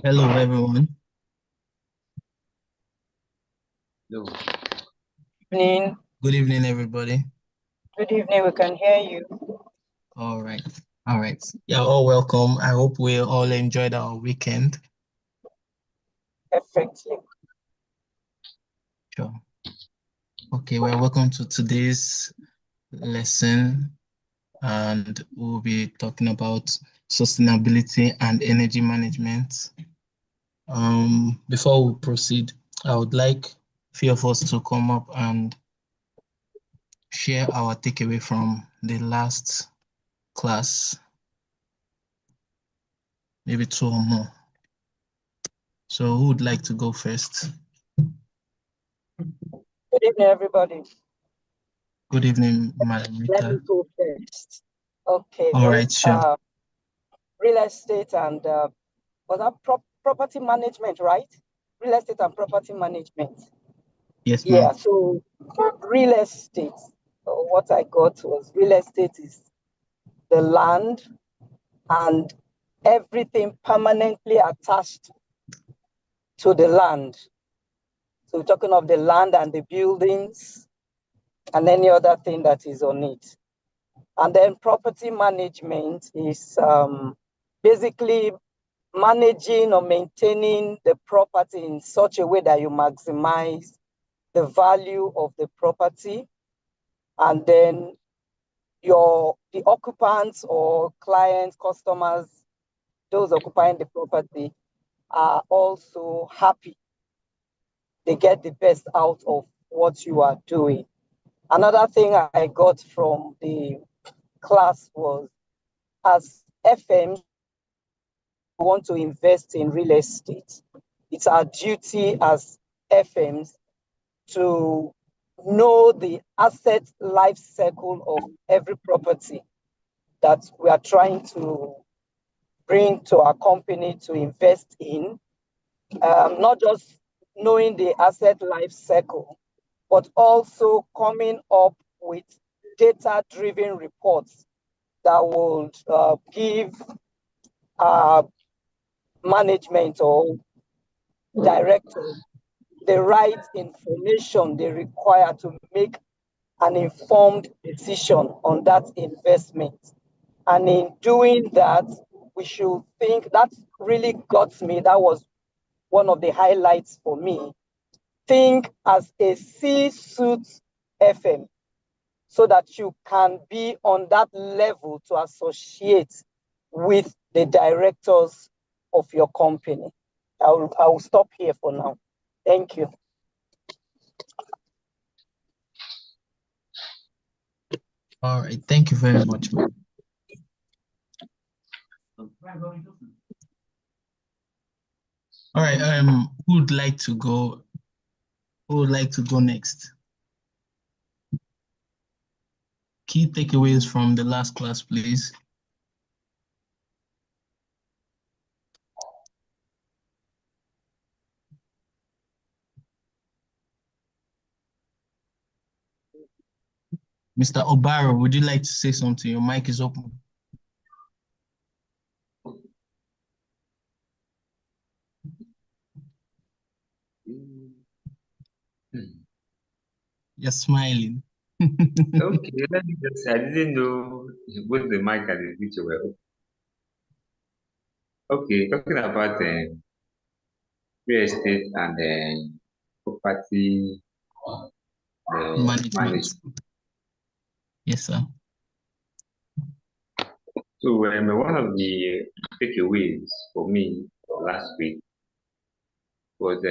Hello, everyone. No. Evening. Good evening, everybody. Good evening. We can hear you. All right. All right. You're all welcome. I hope we all enjoyed our weekend. Perfectly. Sure. Okay, well, welcome to today's lesson, and we'll be talking about sustainability and energy management. Before we proceed, I would like a few of us to come up and share our takeaway from the last class, maybe two or more. So who would like to go first? Good evening, everybody. Good evening, Madam Let me Rita. go first. Okay. All right, sure. Real estate and was that property management, right? Real estate and property management. Yes, Yeah. ma'am. So real estate. What I got was real estate is the land and everything permanently attached to the land. So we're talking of the land and the buildings and any other thing that is on it. And then property management is basically managing or maintaining the property in such a way that you maximize the value of the property. And then the occupants or clients, customers, those occupying the property are also happy. They get the best out of what you are doing. Another thing I got from the class was, as FMs want to invest in real estate, it's our duty as FMs to know the asset life cycle of every property that we are trying to bring to our company to invest in. Not just knowing the asset life cycle, but also coming up with data-driven reports that will give management or directors the right information they require to make an informed decision on that investment. And in doing that, we should think that really got me. That was one of the highlights for me. Think as a C-suite FM so that you can be on that level to associate with the directors of your company. I will stop here for now. Thank you. All right. Thank you very much. All right. Who would like to go? Who would like to go next? Key takeaways from the last class, please. Mr. Obaro, would you like to say something? Your mic is open. You're smiling. Okay, let me just, I didn't know both the mic and the picture were open. Okay, talking about real estate and property management. Yes, sir. So one of the takeaways for me last week was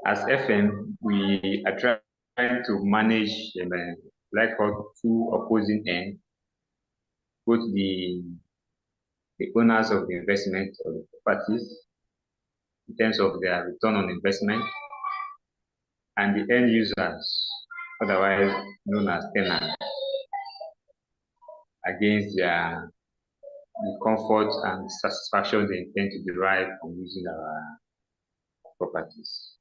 as FM, we are trying to manage like two opposing ends, both the owners of the investment or the properties in terms of their return on investment, and the end users, otherwise known as tenants, against the comfort and satisfaction they intend to derive from using our properties.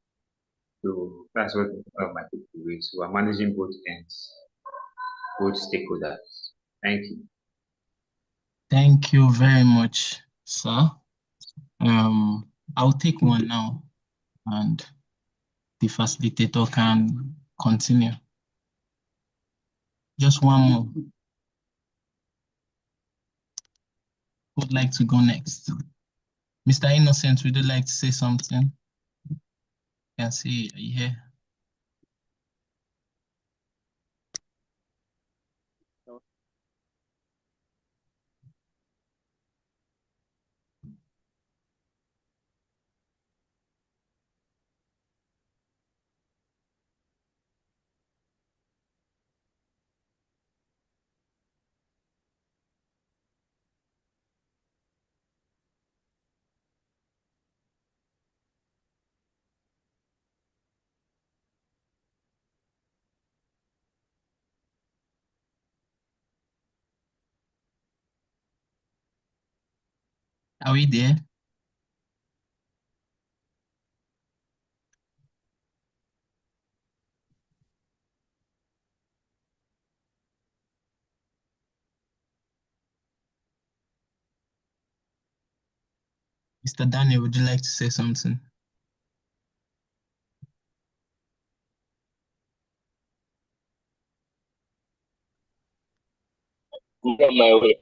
So that's what one of my takeaways. We are managing both ends, both stakeholders. Thank you. Thank you very much, sir. I'll take one now, and the facilitator can continue. Just one more. Who would like to go next? Mr. Innocent, would you like to say something? I can see you here. Are we there? Mr. Daniel, would you like to say something? On my way.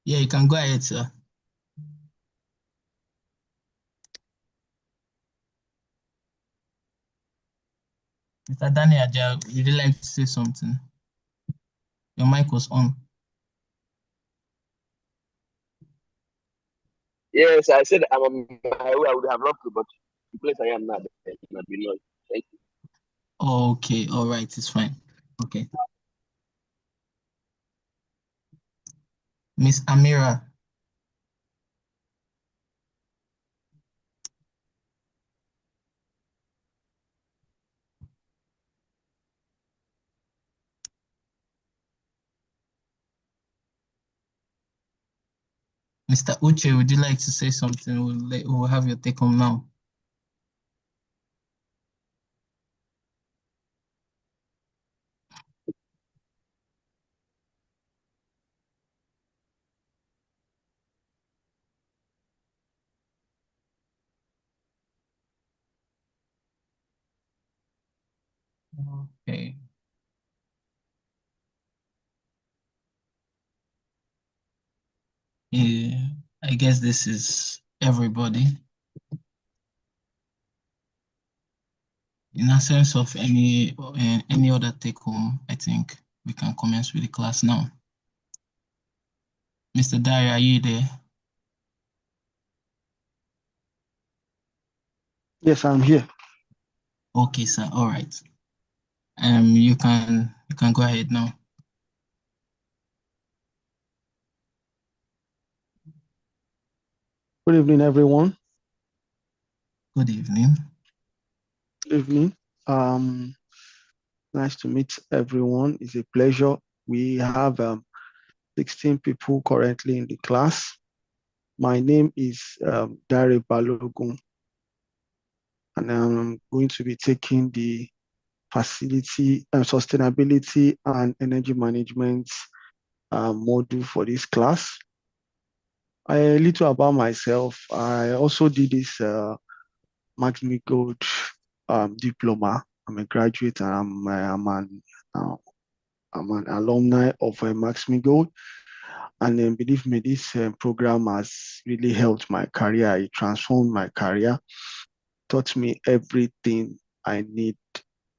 Yeah, you can go ahead, sir. Mr. Daniel, would you like to say something? Your mic was on. Yes, I said I'm on my way. I would have loved to, but the place I am now, it might be noise. Thank you. Okay, all right, it's fine. Okay. Miss Amira. Mr. Uche, would you like to say something? We'll have your take home now. Okay. Yeah, I guess this is everybody. In a sense of any other take home, I think we can commence with the class now. Mr. Dyer, are you there? Yes, I'm here. Okay, sir. All right. You can go ahead now. Good evening, everyone. Good evening. Good evening. Nice to meet everyone. It's a pleasure. We have 16 people currently in the class. My name is Dare Balogun, and I'm going to be taking the facility and sustainability and energy management module for this class. A little about myself. I also did this Max-Migold diploma. I'm a graduate and I'm an alumni of Max-Migold. And then believe me, this program has really helped my career. It transformed my career, taught me everything I need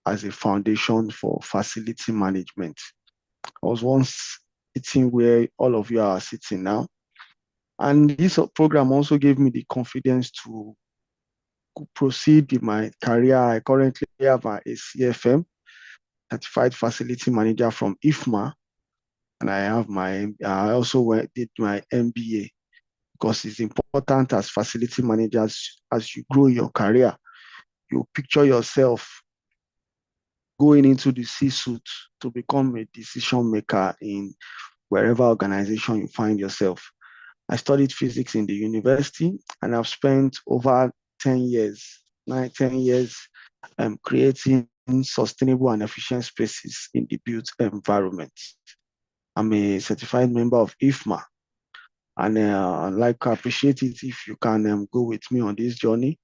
as a foundation for facility management. I was once sitting where all of you are sitting now. And this program also gave me the confidence to proceed in my career. I currently have a CFM, Certified Facility Manager from IFMA, and I also did my MBA because it's important as facility managers as you grow your career, you picture yourself going into the C-suite to become a decision maker in wherever organization you find yourself. I studied physics in the university, and I've spent over 10 years, 10 years creating sustainable and efficient spaces in the built environment. I'm a certified member of IFMA. And I'd like to appreciate it if you can go with me on this journey.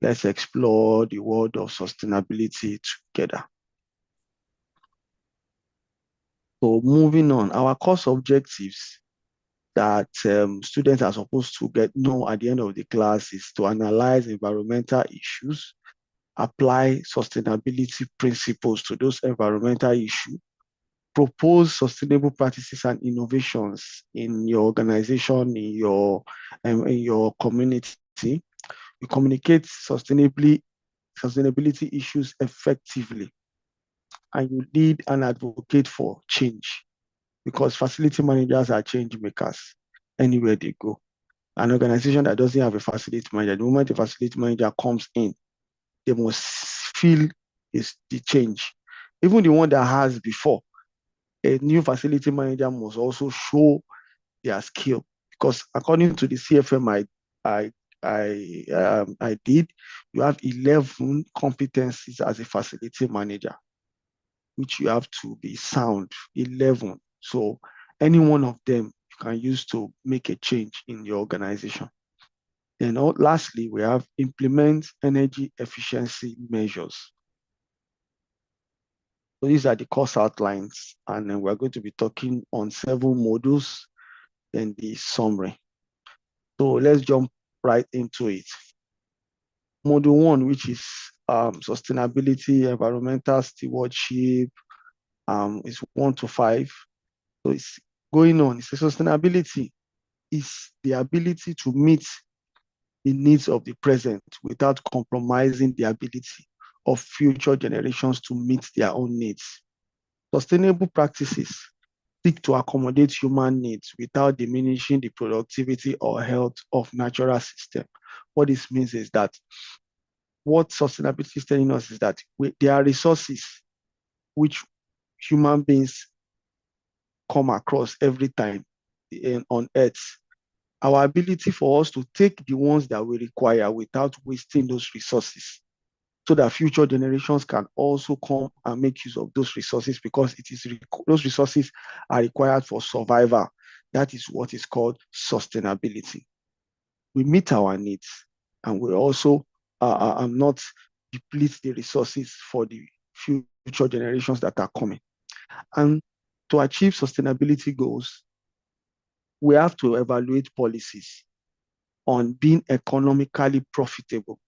Let's explore the world of sustainability together. So moving on, our course objectives that students are supposed to know at the end of the class is to analyze environmental issues, apply sustainability principles to those environmental issues, propose sustainable practices and innovations in your organization, in your community. You communicate sustainability issues effectively, and you lead and advocate for change, because facility managers are change makers anywhere they go. An organization that doesn't have a facility manager, the moment a facility manager comes in, they must feel the change. Even the one that has before, a new facility manager must also show their skill, because according to the CFM I did, you have 11 competencies as a facility manager, which you have to be sound. 11. So any one of them you can use to make a change in your organization. And lastly, we have implement energy efficiency measures. So these are the course outlines, and then we're going to be talking on 7 modules and the summary. So let's jump right into it. Module 1, which is sustainability, environmental stewardship, is 1 to 5. So it's going on. It's sustainability is the ability to meet the needs of the present without compromising the ability of future generations to meet their own needs. Sustainable practices seek to accommodate human needs without diminishing the productivity or health of natural system. What this means is that what sustainability is telling us is that there are resources which human beings come across every time on Earth. Our ability for us to take the ones that we require without wasting those resources, so that future generations can also come and make use of those resources, because those resources are required for survival. That is what is called sustainability. We meet our needs, and we also not deplete the resources for the future generations that are coming. And to achieve sustainability goals, we have to evaluate policies on being economically profitable.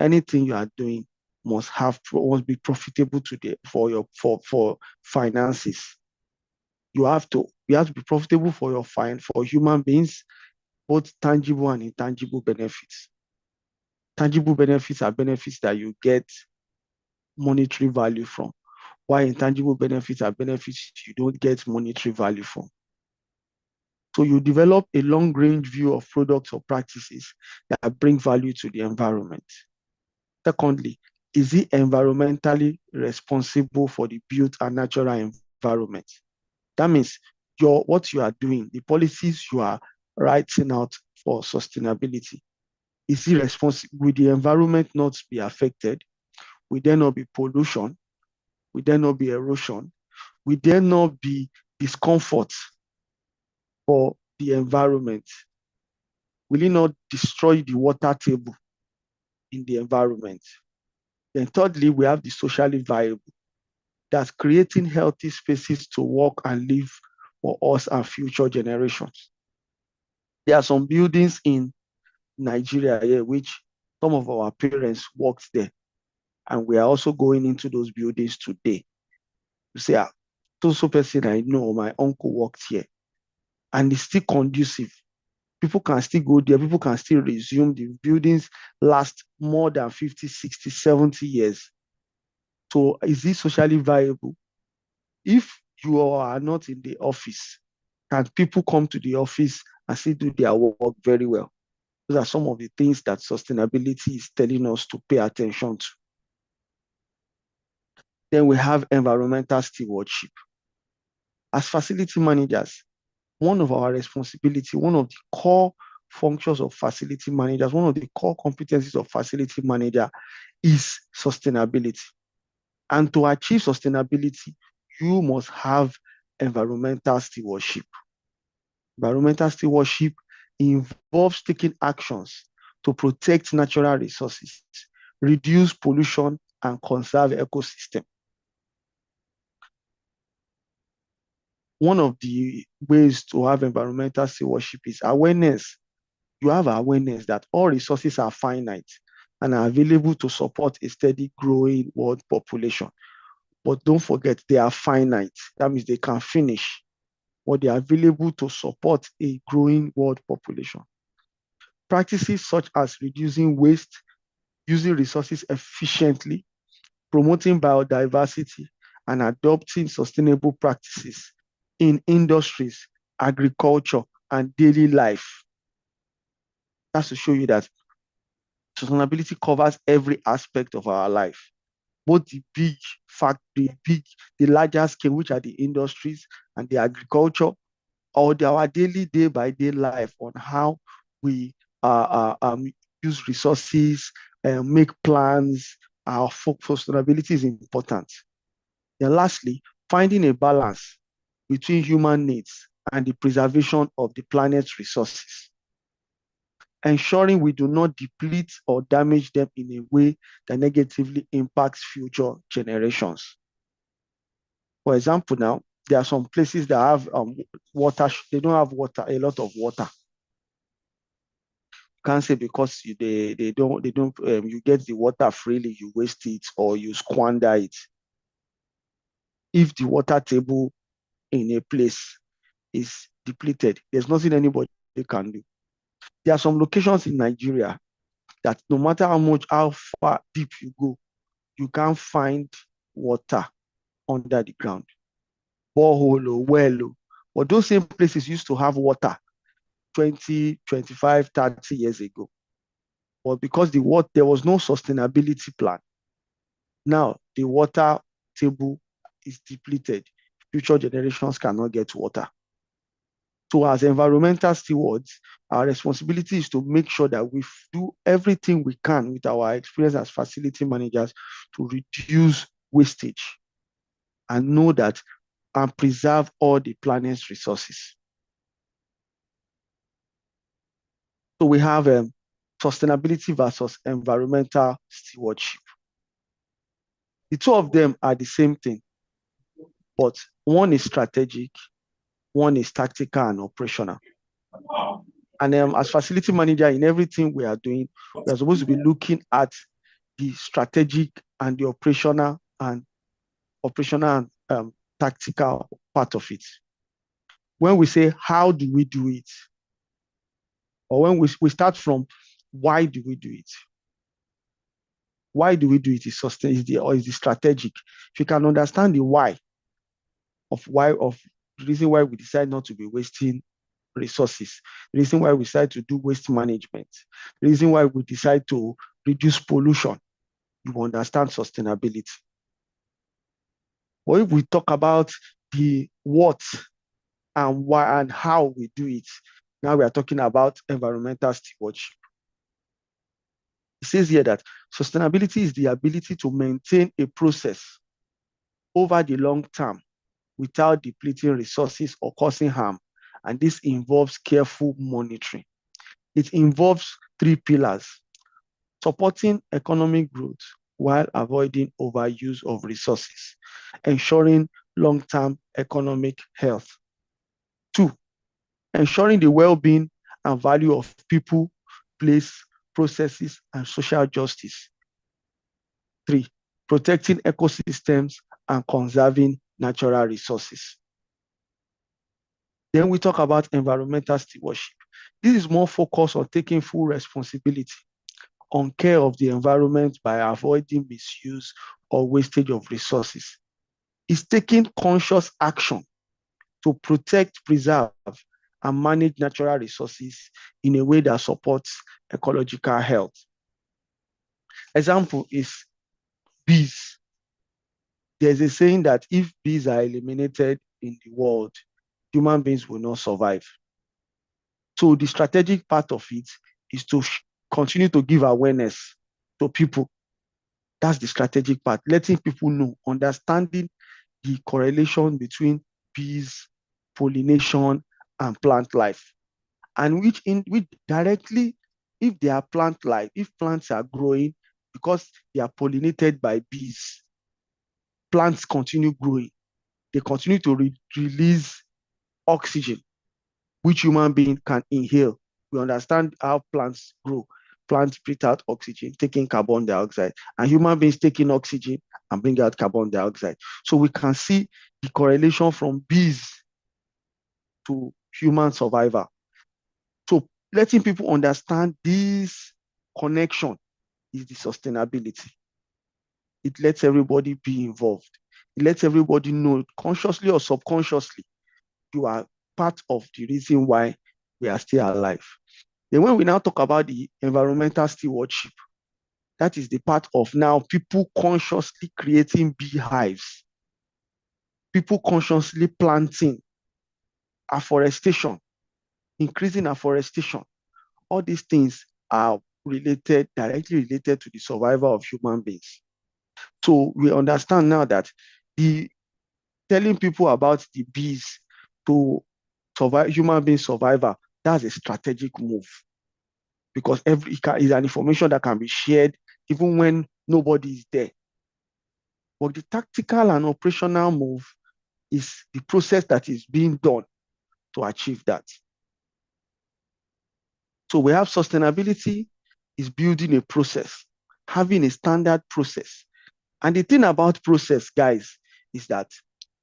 Anything you are doing must be profitable for finances. You have to be profitable for human beings, both tangible and intangible benefits. Tangible benefits are benefits that you get monetary value from, while intangible benefits are benefits you don't get monetary value from. So you develop a long-range view of products or practices that bring value to the environment. Secondly, is it environmentally responsible for the built and natural environment? That means what you are doing, the policies you are writing out for sustainability, is it responsible? Will the environment not be affected? Will there not be pollution? Will there not be erosion? Will there not be discomfort for the environment? Will it not destroy the water table in the environment? Then thirdly, we have the socially viable. That's creating healthy spaces to work and live for us and future generations. There are some buildings in Nigeria here, which some of our parents worked there. And we are also going into those buildings today. You say, so person I know, my uncle worked here. And it's still conducive. People can still go there. People can still resume. The buildings last more than 50, 60, 70 years. So is this socially viable? If you are not in the office, can people come to the office and still do their work very well? Those are some of the things that sustainability is telling us to pay attention to. Then we have environmental stewardship. As facility managers, one of our responsibility, one of the core functions of facility managers, one of the core competencies of facility manager is sustainability. And to achieve sustainability, you must have environmental stewardship. Environmental stewardship involves taking actions to protect natural resources, reduce pollution, and conserve ecosystem. One of the ways to have environmental stewardship is awareness. You have awareness that all resources are finite and are available to support a steady growing world population. But don't forget, they are finite. That means they can finish, or they are available to support a growing world population. Practices such as reducing waste, using resources efficiently, promoting biodiversity, and adopting sustainable practices in industries, agriculture, and daily life. That's to show you that sustainability covers every aspect of our life, both the larger scale, which are the industries and the agriculture, or our daily day by day life on how we use resources, make plans. Our sustainability is important. Then lastly, finding a balance between human needs and the preservation of the planet's resources, ensuring we do not deplete or damage them in a way that negatively impacts future generations. For example, now, there are some places that have water, they don't have water, a lot of water. Can't say because they don't you get the water freely, you waste it or you squander it. If the water table in a place is depleted, there's nothing anybody can do. There are some locations in Nigeria that no matter how far deep you go, you can't find water under the ground, borehole or well. But those same places used to have water 20, 25, 30 years ago. But because there was no sustainability plan, now the water table is depleted. Future generations cannot get water. So as environmental stewards, our responsibility is to make sure that we do everything we can with our experience as facility managers to reduce wastage and know that and preserve all the planet's resources. So we have sustainability versus environmental stewardship. The two of them are the same thing, but one is strategic, one is tactical and operational. And as facility manager, in everything we are doing, we are supposed to be looking at the strategic and the operational and tactical part of it. When we say, how do we do it? Or when we start from, why do we do it? Why do we do it is the strategic. If you can understand the why of the reason why we decide not to be wasting resources, the reason why we decide to do waste management, the reason why we decide to reduce pollution, you understand sustainability. Or if we talk about the what and why and how we do it, now we are talking about environmental stewardship. It says here that sustainability is the ability to maintain a process over the long term without depleting resources or causing harm. And this involves careful monitoring. It involves three pillars: supporting economic growth while avoiding overuse of resources, ensuring long-term economic health. 2, ensuring the well-being and value of people, place, processes, and social justice. 3, protecting ecosystems and conserving natural resources. Then we talk about environmental stewardship. This is more focused on taking full responsibility on care of the environment by avoiding misuse or wastage of resources. It's taking conscious action to protect, preserve, and manage natural resources in a way that supports ecological health. Example is bees. There's a saying that if bees are eliminated in the world, human beings will not survive. So the strategic part of it is to continue to give awareness to people. That's the strategic part, letting people know, understanding the correlation between bees, pollination, and plant life. And which directly, if they are plant life, if plants are growing because they are pollinated by bees, plants continue growing. They continue to release oxygen, which human being can inhale. We understand how plants grow. Plants breathe out oxygen, taking carbon dioxide, and human beings taking oxygen and bring out carbon dioxide. So we can see the correlation from bees to human survival. So letting people understand this connection is the sustainability. It lets everybody be involved. It lets everybody know, consciously or subconsciously, you are part of the reason why we are still alive. Then when we now talk about the environmental stewardship, that is the part of now people consciously creating beehives, people consciously planting, afforestation, increasing afforestation. All these things are directly related to the survival of human beings. So we understand now that the telling people about the bees to survive human being survival, that's a strategic move, because is an information that can be shared even when nobody is there. But the tactical and operational move is the process that is being done to achieve that. So we have sustainability is building a process, having a standard process. And the thing about process, guys, is that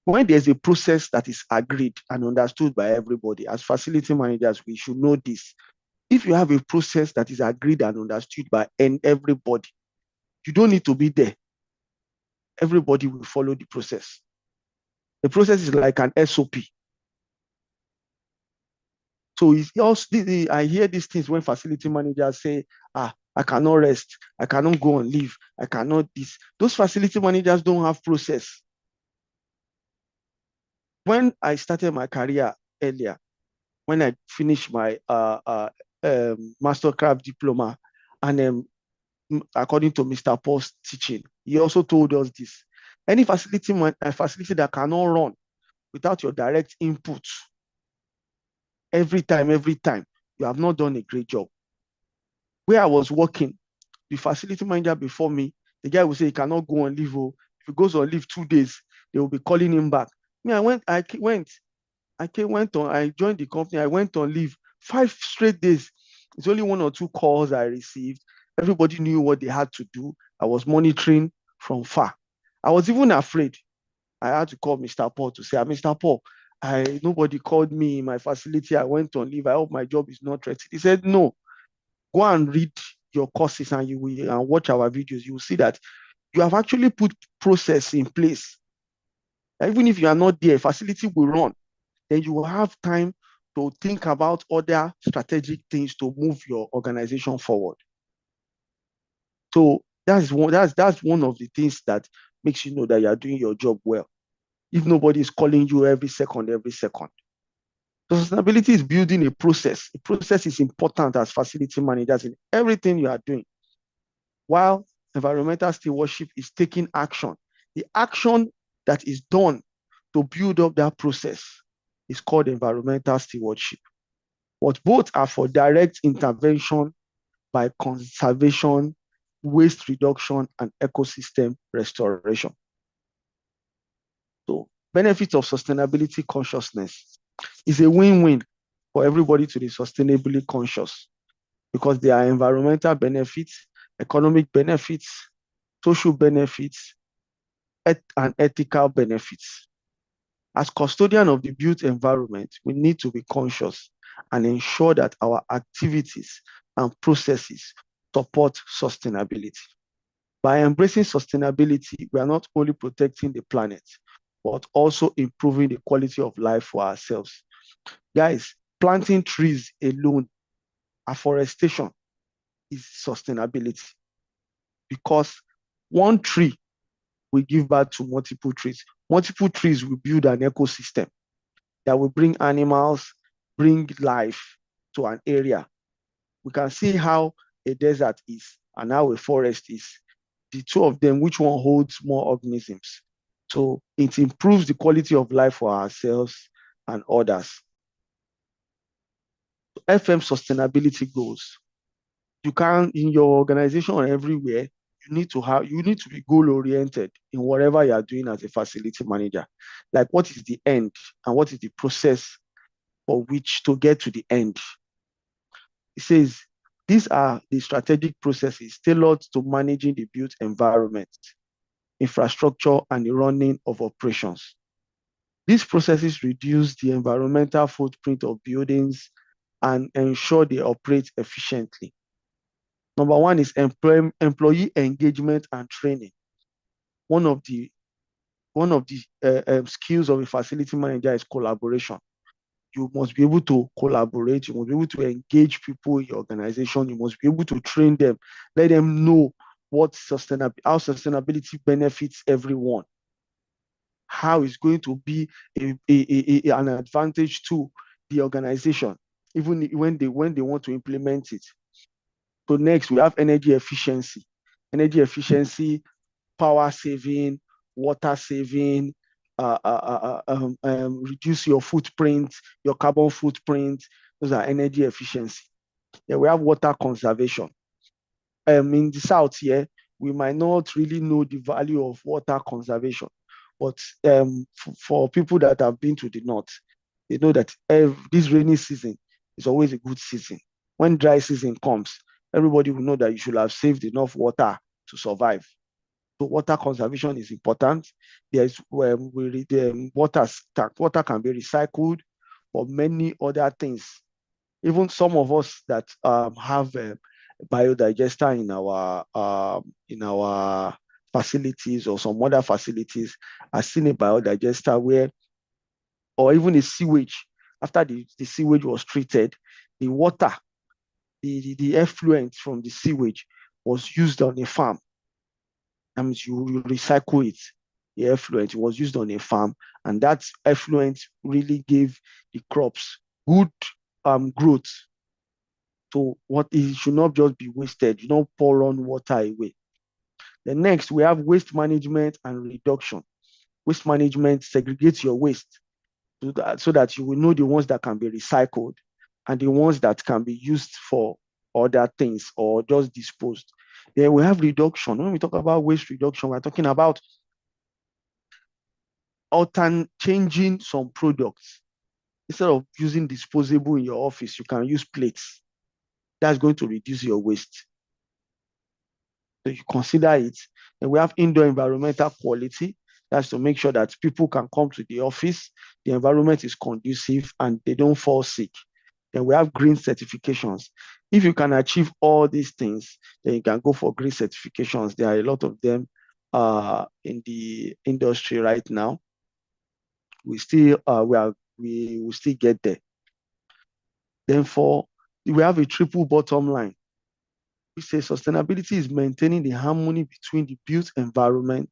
when there's a process that is agreed and understood by everybody, as facility managers, we should know this. If you have a process that is agreed and understood by everybody, you don't need to be there. Everybody will follow the process. The process is like an SOP. So it's also, I hear these things when facility managers say, I cannot rest, I cannot go on leave, I cannot this. Those facility managers don't have process. When I started my career earlier, when I finished my mastercraft diploma, and according to Mr. Paul's teaching, he also told us this: any facility that cannot run without your direct input, every time, you have not done a great job. Where I was working, the facility manager before me, the guy will say he cannot go on leave. Oh, if he goes on leave 2 days, they will be calling him back. Me, I joined the company, I went on leave 5 straight days. It's only 1 or 2 calls I received. Everybody knew what they had to do. I was monitoring from far. I was even afraid. I had to call Mr. Paul to say, Mr. Paul, nobody called me in my facility. I went on leave. I hope my job is not threatened. He said, no, go and read your courses and and watch our videos. You will see that you have actually put process in place. Even if you are not there, facility will run. Then you will have time to think about other strategic things to move your organization forward. So that's one of the things that makes you know that you are doing your job well. If nobody is calling you every second. So sustainability is building a process. A process is important as facility managers in everything you are doing. While environmental stewardship is taking action. The action that is done to build up that process is called environmental stewardship. But both are for direct intervention by conservation, waste reduction, and ecosystem restoration. So benefits of sustainability consciousness is a win-win for everybody to be sustainably conscious, because there are environmental benefits, economic benefits, social benefits, and ethical benefits. As custodian of the built environment, we need to be conscious and ensure that our activities and processes support sustainability. By embracing sustainability, we are not only protecting the planet, but also improving the quality of life for ourselves. Guys, planting trees alone, afforestation, is sustainability, because one tree will give birth to multiple trees. Multiple trees will build an ecosystem that will bring animals, bring life to an area. We can see how a desert is and how a forest is. The two of them, which one holds more organisms? So it improves the quality of life for ourselves and others. FM sustainability goals. You can, in your organization or everywhere, you need to be goal oriented in whatever you are doing as a facility manager. Like, what is the end and what is the process for which to get to the end? It says these are the strategic processes tailored to managing the built environment, infrastructure, and the running of operations. These processes reduce the environmental footprint of buildings and ensure they operate efficiently. Number one is employee engagement and training. One of the skills of a facility manager is collaboration. You must be able to collaborate. You must be able to engage people in your organization. You must be able to train them, let them know how sustainability benefits everyone, how it's going to be an advantage to the organization, even when they want to implement it. So next, we have energy efficiency. Energy efficiency, power saving, water saving, reduce your footprint, your carbon footprint. Those are energy efficiency. Yeah, we have water conservation. In the south here, we might not really know the value of water conservation, but for people that have been to the north, they know that this rainy season is always a good season. When dry season comes, everybody will know that you should have saved enough water to survive. So water conservation is important. There's water can be recycled for many other things. Even some of us that have a biodigester in our facilities or some other facilities, I've seen a biodigester where, or even a sewage, after the sewage was treated, the water, the effluent from the sewage was used on a farm. That means you recycle it. The effluent was used on a farm, and that effluent really gave the crops good growth. So it should not just be wasted. You don't pour on water away. The next, we have waste management and reduction. Waste management segregates your waste so that you will know the ones that can be recycled and the ones that can be used for other things or just disposed. Then we have reduction. When we talk about waste reduction, we're talking about changing some products. Instead of using disposable in your office, you can use plates. That's going to reduce your waste. So you consider it. And we have indoor environmental quality. That's to make sure that people can come to the office, the environment is conducive, and they don't fall sick. Then we have green certifications. If you can achieve all these things, then you can go for green certifications. There are a lot of them in the industry right now. We will still get there. Then we have a triple bottom line. We say sustainability is maintaining the harmony between the built environment,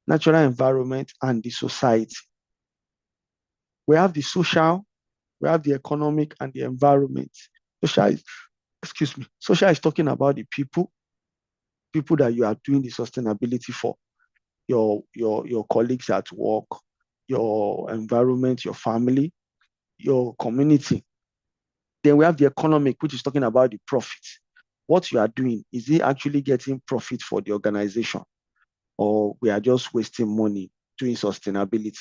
natural environment, and the society. We have the social, we have the economic, and the environment. Social is talking about the people that you are doing the sustainability for, your colleagues at work, your environment, your family, your community. Then we have the economic, which is talking about the profit. What you are doing, is it actually getting profit for the organization? Or we are just wasting money doing sustainability?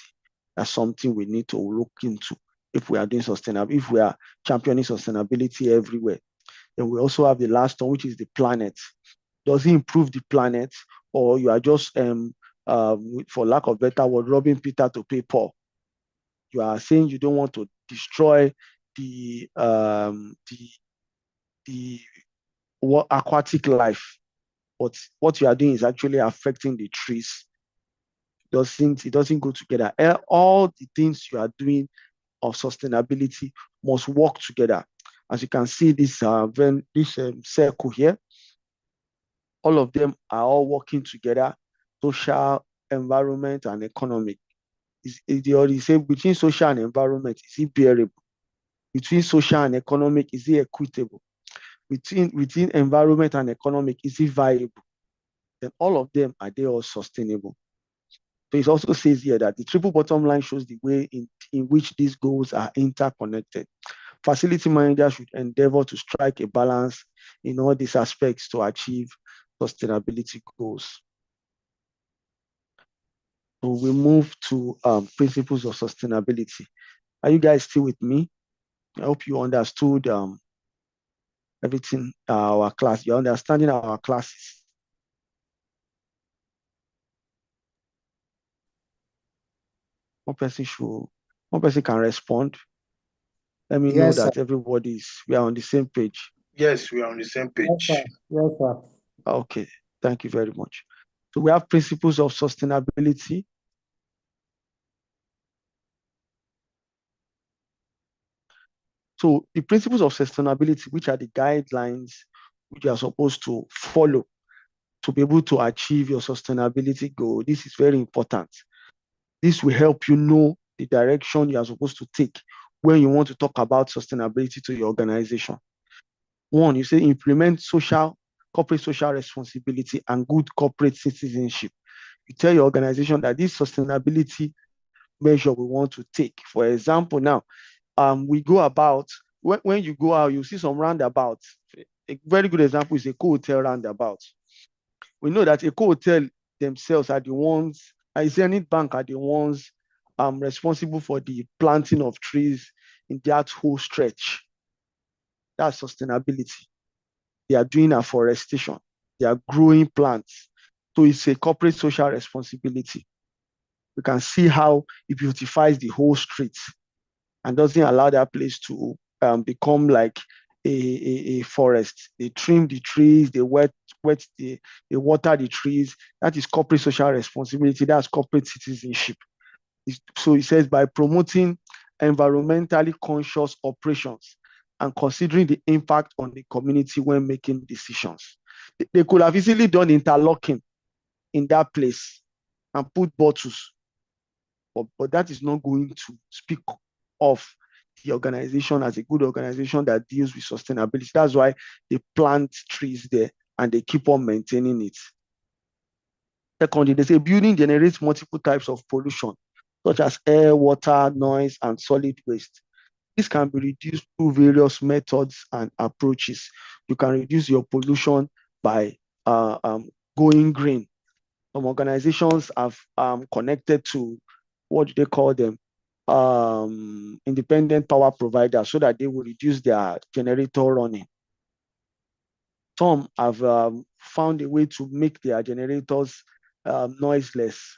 That's something we need to look into if we are doing sustainability, if we are championing sustainability everywhere. Then we also have the last one, which is the planet. Does it improve the planet, or you are just, for lack of better word, robbing Peter to pay Paul? You are saying you don't want to destroy the aquatic life, but what you are doing is actually affecting the trees. It doesn't go together. All the things you are doing of sustainability must work together. As you can see, this circle here, all of them are all working together: social, environment, and economic. They already say between social and environment, is it bearable? Between social and economic, is it equitable? Within environment and economic, is it viable? Then all of them, are they all sustainable? So it also says here that the triple bottom line shows the way in which these goals are interconnected. facility manager should endeavor to strike a balance in all these aspects to achieve sustainability goals. So we move to principles of sustainability. Are you guys still with me? I hope you understood everything our class. You're understanding our classes. One person can respond. Let me know that we are on the same page. Yes, we are on the same page. Yes, sir. Okay, thank you very much. So we have principles of sustainability. So the principles of sustainability, which are the guidelines which you are supposed to follow to be able to achieve your sustainability goal. This is very important. This will help you know the direction you are supposed to take when you want to talk about sustainability to your organization. One, you say implement corporate social responsibility and good corporate citizenship. You tell your organization that this sustainability measure we want to take. For example, now, we go about, when you go out, you see some roundabouts. A very good example is a co-hotel roundabout. We know that a co-hotel themselves are the ones, Zenith Bank are the ones responsible for the planting of trees in that whole stretch. That's sustainability. They are doing afforestation. They are growing plants. So it's a corporate social responsibility. We can see how it beautifies the whole street and doesn't allow that place to become like a forest. They trim the trees, they they water the trees. That is corporate social responsibility. That's corporate citizenship. So it says by promoting environmentally conscious operations and considering the impact on the community when making decisions. They could have easily done interlocking in that place and put bottles, but that is not going to speak of the organization as a good organization that deals with sustainability. That's why they plant trees there and they keep on maintaining it. Secondly, they say building generates multiple types of pollution, such as air, water, noise, and solid waste. This can be reduced through various methods and approaches. You can reduce your pollution by going green. Some organizations have connected to, what do they call them? Independent power providers, so that they will reduce their generator running. Some have found a way to make their generators noiseless.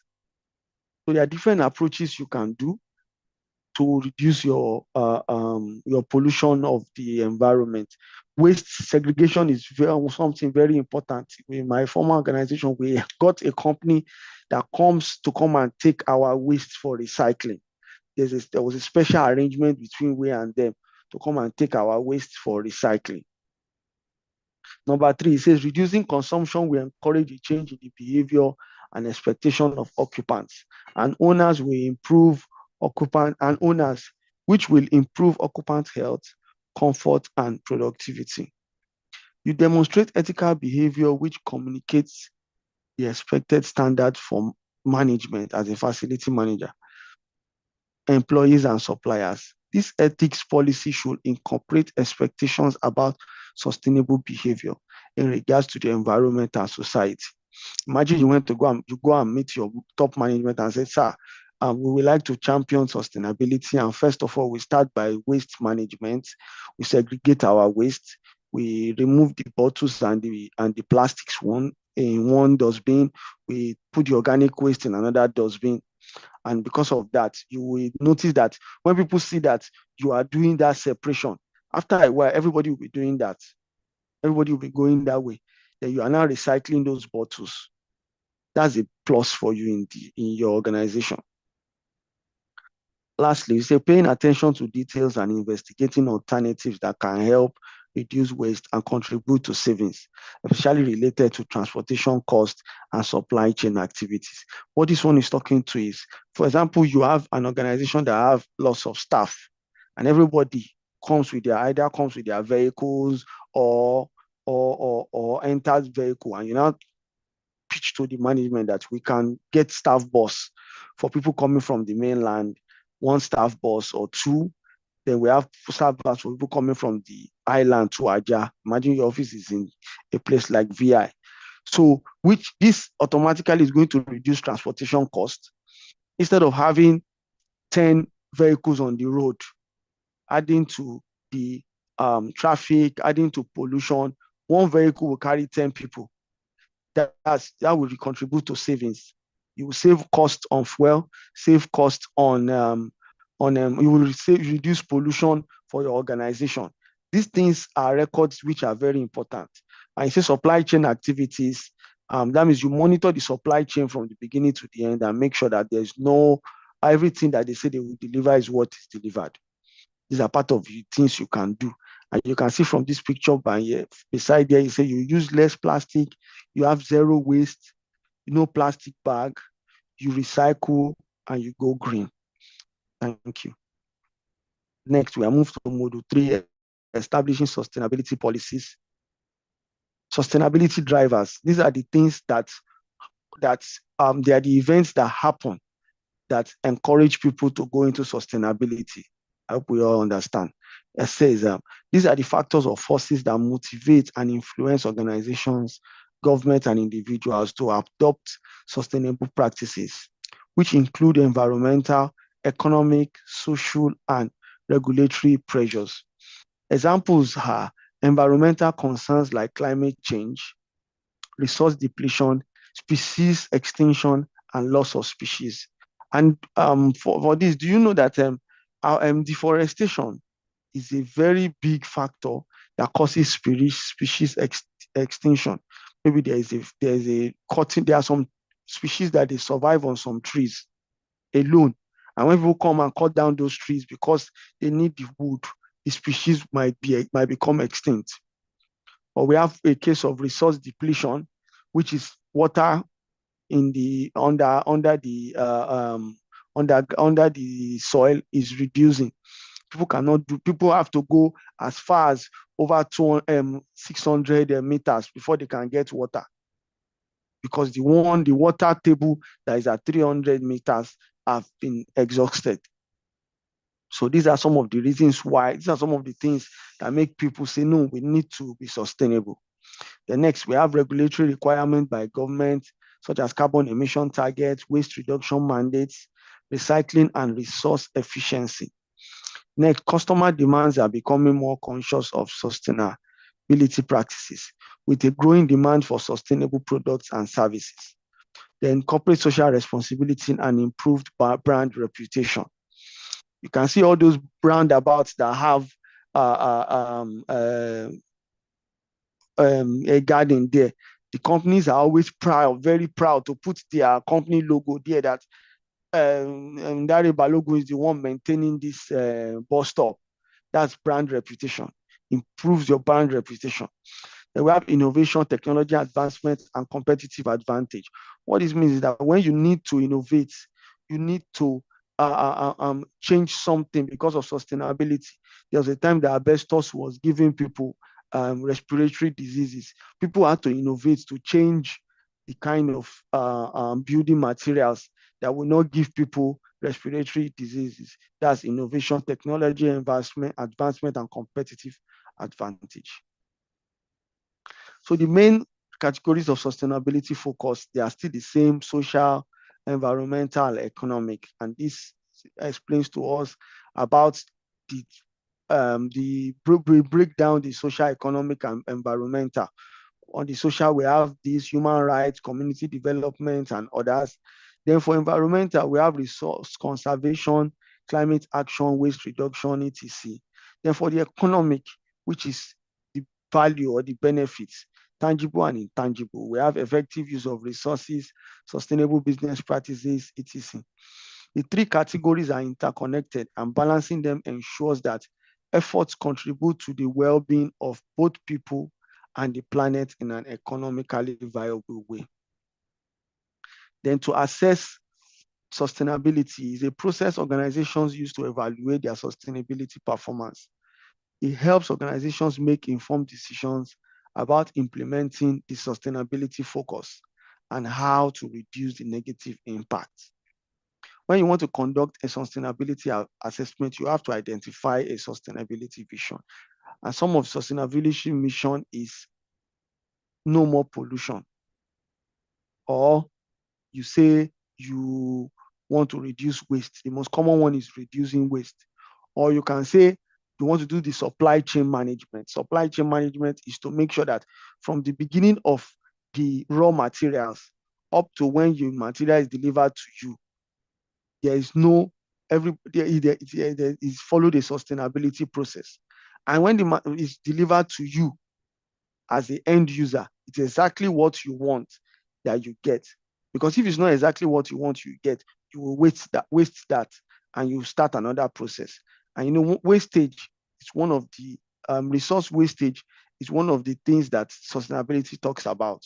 So there are different approaches you can do to reduce your pollution of the environment. Waste segregation is something very important. In my former organization, we got a company that comes to come and take our waste for recycling. There was a special arrangement between we and them to come and take our waste for recycling. Number 3, it says reducing consumption will encourage a change in the behavior and expectation of occupants, and owners will improve which will improve occupant health, comfort, and productivity. You demonstrate ethical behavior which communicates the expected standard for management as a facility manager, employees, and suppliers. This ethics policy should incorporate expectations about sustainable behavior in regards to the environment and society. Imagine you went to go and meet your top management and say, sir, we would like to champion sustainability. And first of all, we start by waste management. We segregate our waste. We remove the bottles and the plastics in one dustbin. We put the organic waste in another dustbin. And because of that, you will notice that when people see that you are doing that separation, after a while, everybody will be doing that. Everybody will be going that way. Then you are now recycling those bottles. That's a plus for you in your organization. Lastly, you say paying attention to details and investigating alternatives that can help reduce waste and contribute to savings, especially related to transportation costs and supply chain activities. What this one is talking to is, for example, you have an organization that have lots of staff, and everybody either comes with their vehicles or enters vehicle, and you now pitch to the management that we can get staff bus for people coming from the mainland, one staff bus or two, Then we have servers for people coming from the island to Aja. Imagine your office is in a place like VI. So which this automatically is going to reduce transportation cost. Instead of having 10 vehicles on the road, adding to the traffic, adding to pollution, one vehicle will carry 10 people. That will contribute to savings. You will save cost on fuel, save cost on you will reduce pollution for your organization. These things are records which are very important. And you say supply chain activities, that means you monitor the supply chain from the beginning to the end and make sure that there's no, everything that they say they will deliver is what is delivered. These are part of the things you can do. And you can see from this picture by here, beside there, you say you use less plastic, you have zero waste, no plastic bag, you recycle, and you go green. Thank you. Next, we are moved to module 3, establishing sustainability policies. Sustainability drivers. These are the things that they are the events that happen that encourage people to go into sustainability. I hope we all understand. It says these are the factors or forces that motivate and influence organizations, government, and individuals to adopt sustainable practices, which include environmental, economic, social, and regulatory pressures. Examples are environmental concerns like climate change, resource depletion, species extinction, and loss of species. And for this, do you know that deforestation is a very big factor that causes species extinction? Maybe there are some species that they survive on some trees alone. And when people come and cut down those trees because they need the wood, the species might become extinct. Or we have a case of resource depletion, which is water in the under the soil is reducing. People have to go as far as over 600 meters before they can get water, because the water table that is at 300 meters have been exhausted. So these are some of the reasons why, these are some of the things that make people say, no, we need to be sustainable. The next, we have regulatory requirements by government, such as carbon emission targets, waste reduction mandates, recycling, and resource efficiency. Next, customer demands are becoming more conscious of sustainability practices, with a growing demand for sustainable products and services. Then corporate social responsibility and improved brand reputation. You can see all those roundabouts that have a garden there. The companies are always proud, very proud to put their company logo there, that Ndare Balogun is the one maintaining this bus stop. That's brand reputation, improves your brand reputation. Then we have innovation, technology advancement, and competitive advantage. What this means is that when you need to innovate, you need to change something because of sustainability. There was a time that asbestos was giving people respiratory diseases. People had to innovate to change the kind of building materials that will not give people respiratory diseases. That's innovation, technology, advancement, and competitive advantage. So the main categories of sustainability focus, they are still the same: social, environmental, economic. And this explains to us about we break down the social, economic, and environmental. On the social, we have these human rights, community development, and others. Then for environmental, we have resource conservation, climate action, waste reduction, etc. Then for the economic, which is the value or the benefits, tangible and intangible, we have effective use of resources, sustainable business practices, etc. The three categories are interconnected, and balancing them ensures that efforts contribute to the well-being of both people and the planet in an economically viable way. Then to assess sustainability is a process organizations use to evaluate their sustainability performance. It helps organizations make informed decisions about implementing the sustainability focus and how to reduce the negative impact. When you want to conduct a sustainability assessment, you have to identify a sustainability vision. And some of sustainability mission is no more pollution, or you say you want to reduce waste. The most common one is reducing waste. Or you can say you want to do the supply chain management. Supply chain management is to make sure that from the beginning of the raw materials up to when your material is delivered to you, there is no there is follow the sustainability process. And when the is delivered to you as the end user, it's exactly what you want that you get. Because if it's not exactly what you want, you get, you will waste that, and you start another process. And wastage is one of the resource wastage is one of the things that sustainability talks about.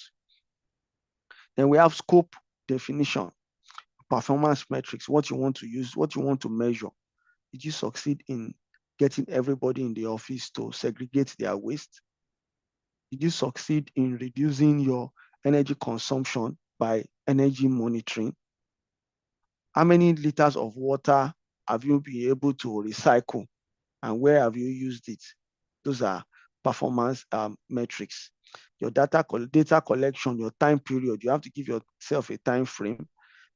Then we have scope definition, performance metrics, what you want to use, what you want to measure. Did you succeed in getting everybody in the office to segregate their waste? Did you succeed in reducing your energy consumption by energy monitoring? How many liters of water have you been able to recycle, and where have you used it? Those are performance metrics. Your data collection, your time period, you have to give yourself a time frame.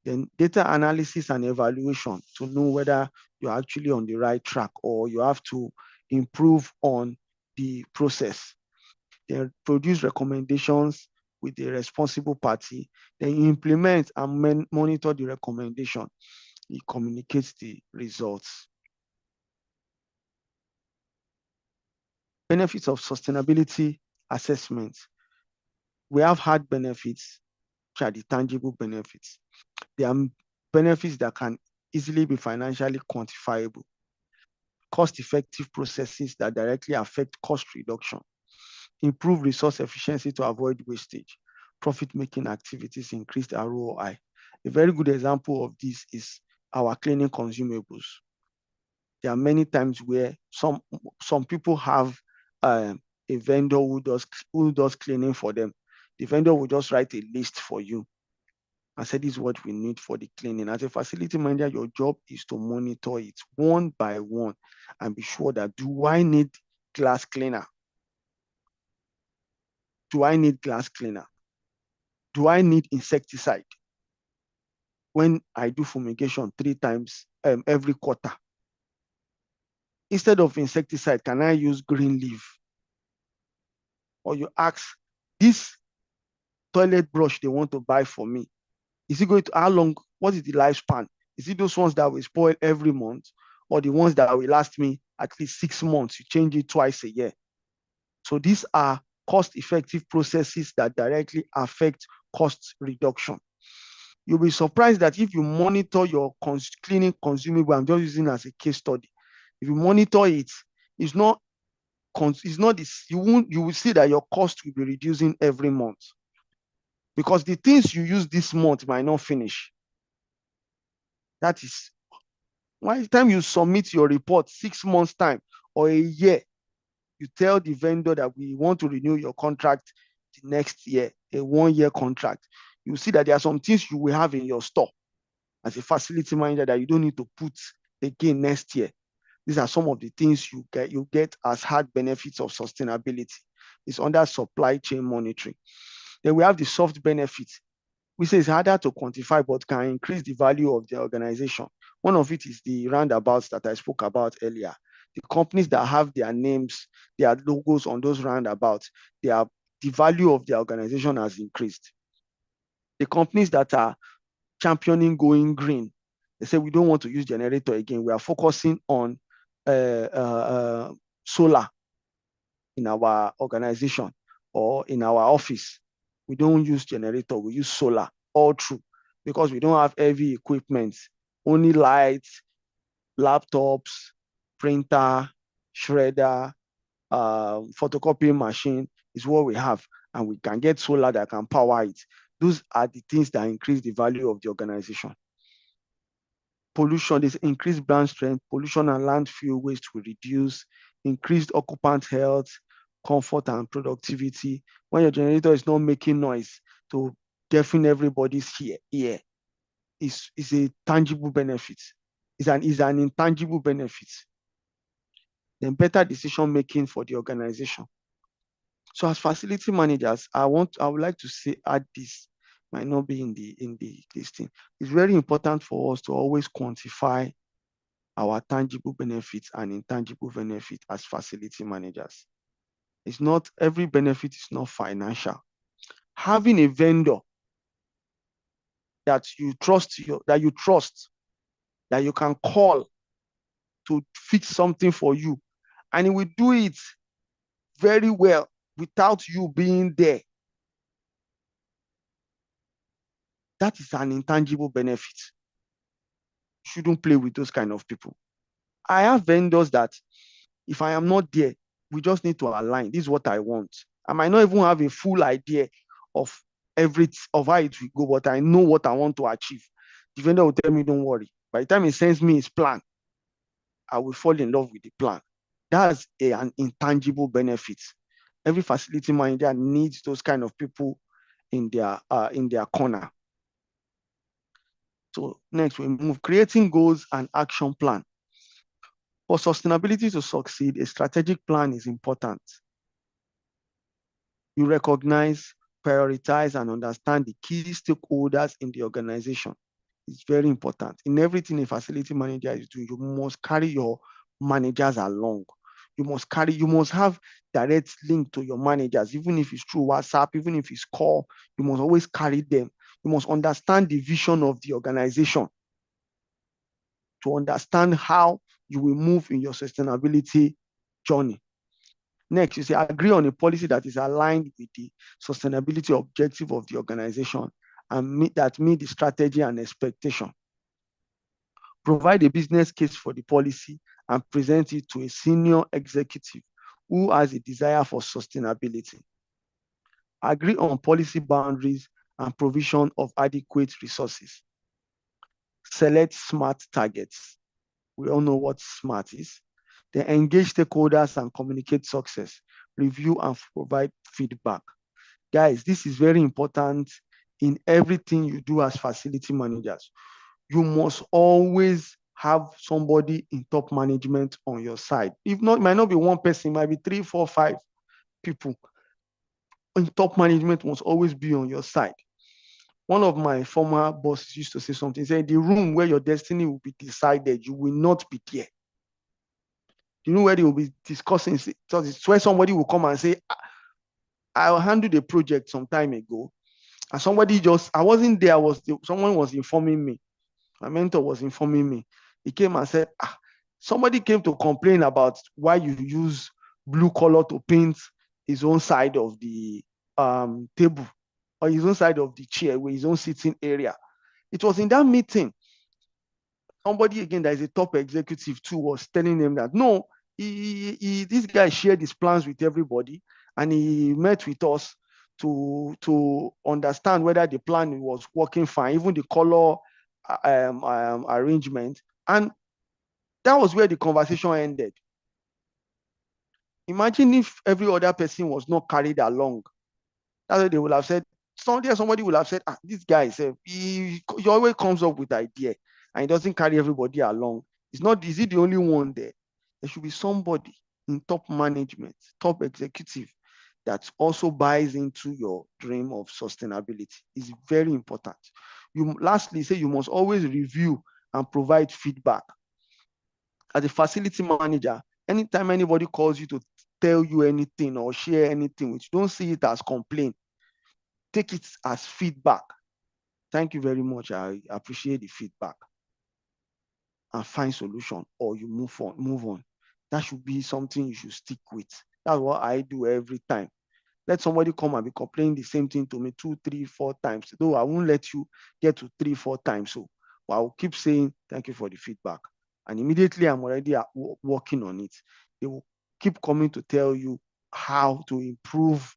Then data analysis and evaluation to know whether you're actually on the right track or you have to improve on the process. Then produce recommendations with the responsible party. Then you implement and monitor the recommendation. It communicates the results. Benefits of sustainability assessment. We have hard benefits, which are the tangible benefits. There are benefits that can easily be financially quantifiable. Cost-effective processes that directly affect cost reduction. Improve resource efficiency to avoid wastage. Profit-making activities, increased ROI. A very good example of this is our cleaning consumables. There are many times where some people have a vendor who does cleaning for them. The vendor will just write a list for you and say, this is what we need for the cleaning. As a facility manager, your job is to monitor it one by one and be sure that, do I need glass cleaner? Do I need glass cleaner? Do I need insecticide? When I do fumigation 3 times every quarter, instead of insecticide, can I use green leaf? Or you ask, this toilet brush they want to buy for me, is it going to, how long, what is the lifespan? Is it those ones that will spoil every month, or the ones that will last me at least 6 months? You change it twice a year. So these are cost-effective processes that directly affect cost reduction. You'll be surprised that if you monitor your cleaning consumable, I'm just using as a case study. If you monitor it, it's not this, you will see that your cost will be reducing every month, because the things you use this month might not finish. That is by the time you submit your report 6 months time or a year, you tell the vendor that we want to renew your contract the next year, a 1-year contract. You see that there are some things you will have in your store as a facility manager that you don't need to put again next year. These are some of the things you get as hard benefits of sustainability. It's under supply chain monitoring. Then we have the soft benefits. We say it's harder to quantify, but can increase the value of the organization. One of it is the roundabouts that I spoke about earlier. The companies that have their names, their logos on those roundabouts, the value of the organization has increased. The companies that are championing going green, they say we don't want to use generator again. We are focusing on solar in our organization or in our office. We don't use generator, we use solar all through, because we don't have heavy equipment, only lights, laptops, printer, shredder, photocopying machine is what we have, and we can get solar that can power it. Those are the things that increase the value of the organization. Pollution, this increased brand strength, pollution and landfill waste will reduce, increased occupant health, comfort and productivity. When your generator is not making noise to deafen everybody's ear, is a tangible benefit, is an intangible benefit. Then better decision making for the organization. So as facility managers, I would like to say add this, might not be in the listing. It's very important for us to always quantify our tangible benefits and intangible benefits as facility managers. It's not every benefit is not financial. Having a vendor that you trust, that you can call to fix something for you, and he will do it very well without you being there. That is an intangible benefit. You shouldn't play with those kind of people. I have vendors that if I am not there, we just need to align. This is what I want. I might not even have a full idea of how it will go, but I know what I want to achieve. The vendor will tell me, don't worry. By the time he sends me his plan, I will fall in love with the plan. That's an intangible benefit. Every facility manager needs those kind of people in their corner. So next we move, creating goals and action plan. For sustainability to succeed, a strategic plan is important. You recognize, prioritize, and understand the key stakeholders in the organization. It's very important. In everything a facility manager is doing, you must carry your managers along. You must have direct link to your managers, even if it's through WhatsApp, even if it's call, you must always carry them. You must understand the vision of the organization to understand how you will move in your sustainability journey. Next, you say agree on a policy that is aligned with the sustainability objective of the organization and meet the strategy and expectation. Provide a business case for the policy and present it to a senior executive who has a desire for sustainability. Agree on policy boundaries and provision of adequate resources. Select SMART targets. We all know what SMART is. Then engage stakeholders and communicate success. Review and provide feedback. Guys, this is very important in everything you do as facility managers. You must always have somebody in top management on your side. If not, it might not be one person, it might be 3, 4, 5 people. In top management must always be on your side. One of my former bosses used to say something. He said, the room where your destiny will be decided, you will not be there. You know where they will be discussing? So it's where somebody will come and say, I handled a project some time ago, and somebody I wasn't there. Someone was informing me. My mentor was informing me. He came and said, somebody came to complain about why you use blue color to paint his own side of the table or his own side of the chair with his own sitting area. It was in that meeting. Somebody again that is a top executive too was telling them that no, this guy shared his plans with everybody, and he met with us to understand whether the plan was working fine, even the color arrangement. And that was where the conversation ended. Imagine if every other person was not carried along. That's what they would have said. Somebody would have said, this guy, he always comes up with idea and he doesn't carry everybody along. Is he the only one there? There should be somebody in top management, top executive that also buys into your dream of sustainability. It's very important. Lastly, say you must always review and provide feedback. As a facility manager, anytime anybody calls you to tell you anything or share anything with you, don't see it as complaint. Take it as feedback. Thank you very much. I appreciate the feedback. And find solution, or you move on. That should be something you should stick with. That's what I do every time. Let somebody come and be complaining the same thing to me 2, 3, 4 times. Though I won't let you get to 3, 4 times. So I'll keep saying thank you for the feedback. And immediately I'm already working on it. They will keep coming to tell you how to improve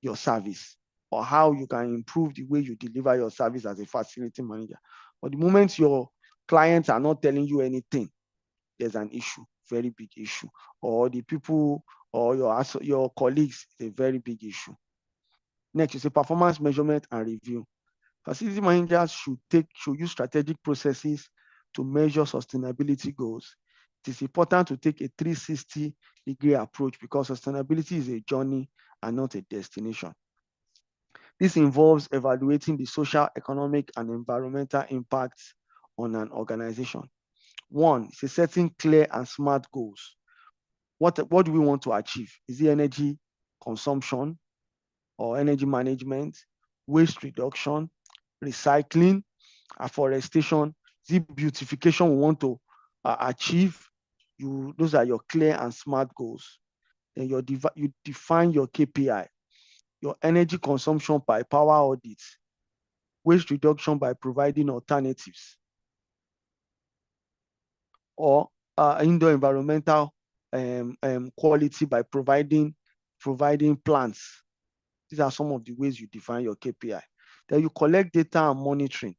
your service or how you can improve the way you deliver your service as a facility manager. But the moment your clients are not telling you anything, there's an issue, very big issue. Or the people or your colleagues, is a very big issue. Next is a performance measurement and review. Facility managers should use strategic processes to measure sustainability goals. It is important to take a 360-degree approach because sustainability is a journey and not a destination. This involves evaluating the social, economic, and environmental impacts on an organization. One is setting clear and smart goals. What do we want to achieve? Is it energy consumption or energy management, waste reduction, recycling, afforestation, is it beautification we want to achieve? Those are your clear and smart goals. Then you define your KPI, your energy consumption by power audits, waste reduction by providing alternatives, or indoor environmental quality by providing plants. These are some of the ways you define your KPI. Then you collect data and monitoring,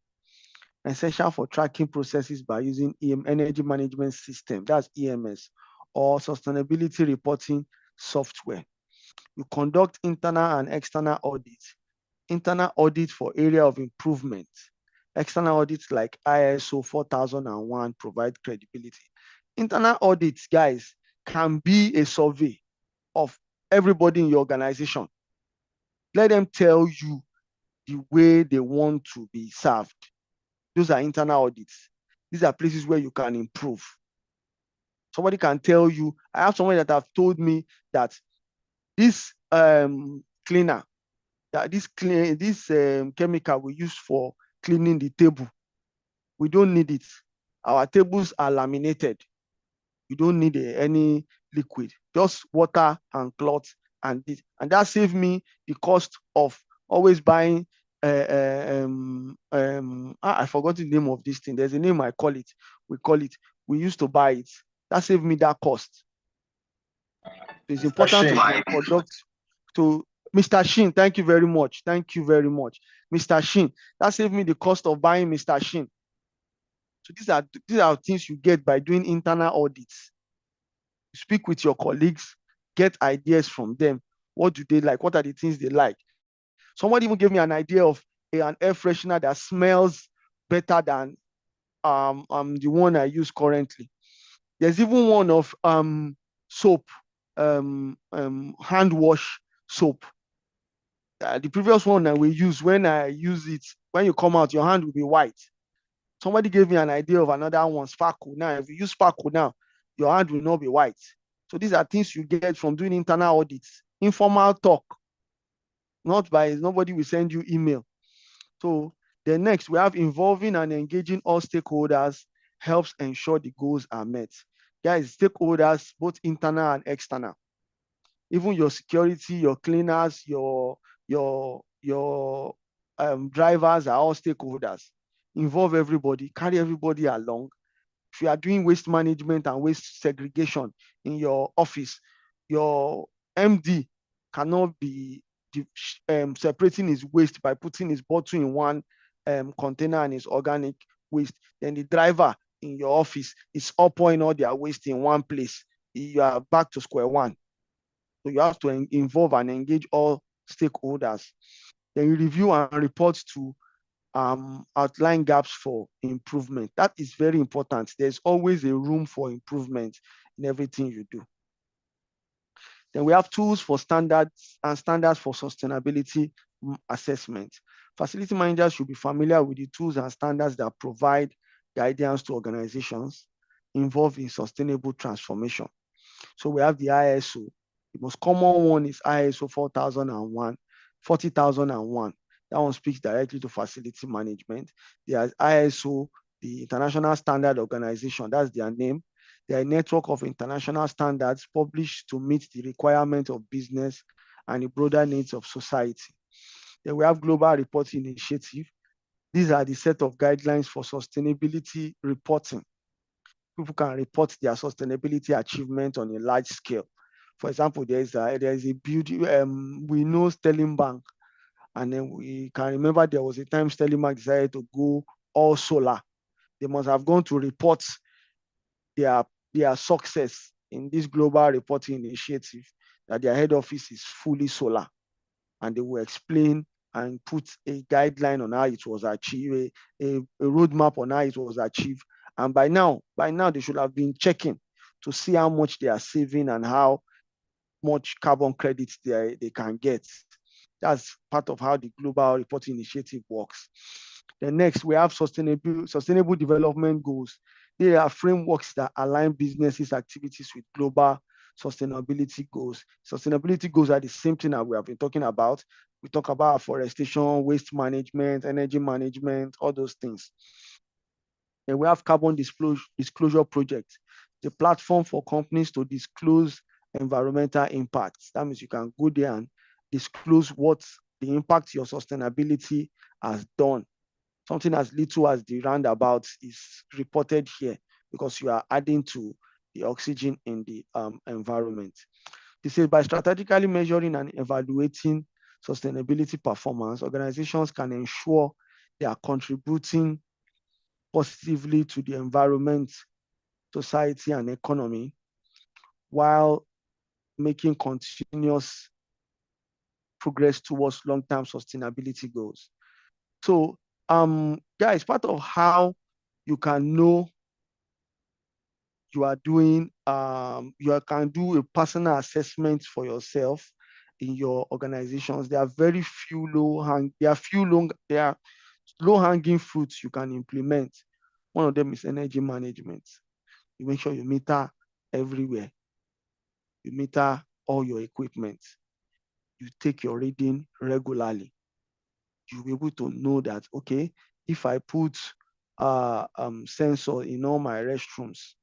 essential for tracking processes by using energy management system, that's EMS, or sustainability reporting software. You conduct internal and external audits. Internal audit for area of improvement. External audits like ISO 4001 provide credibility. Internal audits, guys, can be a survey of everybody in your organization. Let them tell you the way they want to be served. Those are internal audits. These are places where you can improve. Somebody can tell you, I have someone that have told me that this cleaner, that this chemical we use for cleaning the table, we don't need it. Our tables are laminated. You don't need any liquid, just water and cloth and this. And that saved me the cost of always buying I forgot the name of this thing. There's a name I call it. We used to buy it. That saved me that cost. It's important to conduct to Mr. Shin. Thank you very much. Thank you very much. Mr. Shin. That saved me the cost of buying Mr. Shin. So these are things you get by doing internal audits. You speak with your colleagues, get ideas from them. What do they like? What are the things they like? Somebody even gave me an idea of an air freshener that smells better than the one I use currently. There's even one of soap, hand wash soap. The previous one that we use, when I use it, when you come out, your hand will be white. Somebody gave me an idea of another one, sparkle. Now, if you use sparkle now, your hand will not be white. So these are things you get from doing internal audits. Informal talk. Nobody will send you email. So the next, we have involving and engaging all stakeholders helps ensure the goals are met. Guys, stakeholders, both internal and external. Even your security, your cleaners, your drivers are all stakeholders. Involve everybody, carry everybody along. If you are doing waste management and waste segregation in your office, your MD cannot be separating his waste by putting his bottle in one container and his organic waste. Then the driver in your office is all pouring all their waste in one place. You are back to square one. So you have to involve and engage all stakeholders. Then you review and report to outline gaps for improvement. That is very important. There's always a room for improvement in everything you do. Then we have tools for standards and standards for sustainability assessment. Facility managers should be familiar with the tools and standards that provide guidance to organizations involved in sustainable transformation. So we have the ISO. The most common one is ISO 4001. That one speaks directly to facility management. There's ISO, the International Standard Organization, that's their name. They are a network of international standards published to meet the requirements of business and the broader needs of society. Then we have Global Reporting Initiative. These are the set of guidelines for sustainability reporting. People can report their sustainability achievement on a large scale. For example, there is a beauty, we know Sterling Bank, and then we can remember there was a time Sterling Bank decided to go all solar. They must have gone to report their success in this global reporting initiative, that their head office is fully solar. And they will explain and put a guideline on how it was achieved, a roadmap on how it was achieved. And by now, they should have been checking to see how much they are saving and how much carbon credits they can get. That's part of how the Global Reporting Initiative works. Then next, we have sustainable development goals. They are frameworks that align businesses' activities with global sustainability goals. Sustainability goals are the same thing that we have been talking about. We talk about afforestation, waste management, energy management, all those things. Then we have carbon disclosure projects, the platform for companies to disclose environmental impacts. That means you can go there and disclose what the impact your sustainability has done. Something as little as the roundabout is reported here because you are adding to the oxygen in the environment. This says by strategically measuring and evaluating sustainability performance, organizations can ensure they are contributing positively to the environment, society, and economy while making continuous progress towards long-term sustainability goals. So, guys, part of how you can know you are doing, you can do a personal assessment for yourself in your organizations. There are very few low-hanging fruits you can implement. One of them is energy management. You make sure you meter everywhere. You meter all your equipment. You take your reading regularly. You'll be able to know that, okay, if I put sensor in all my restrooms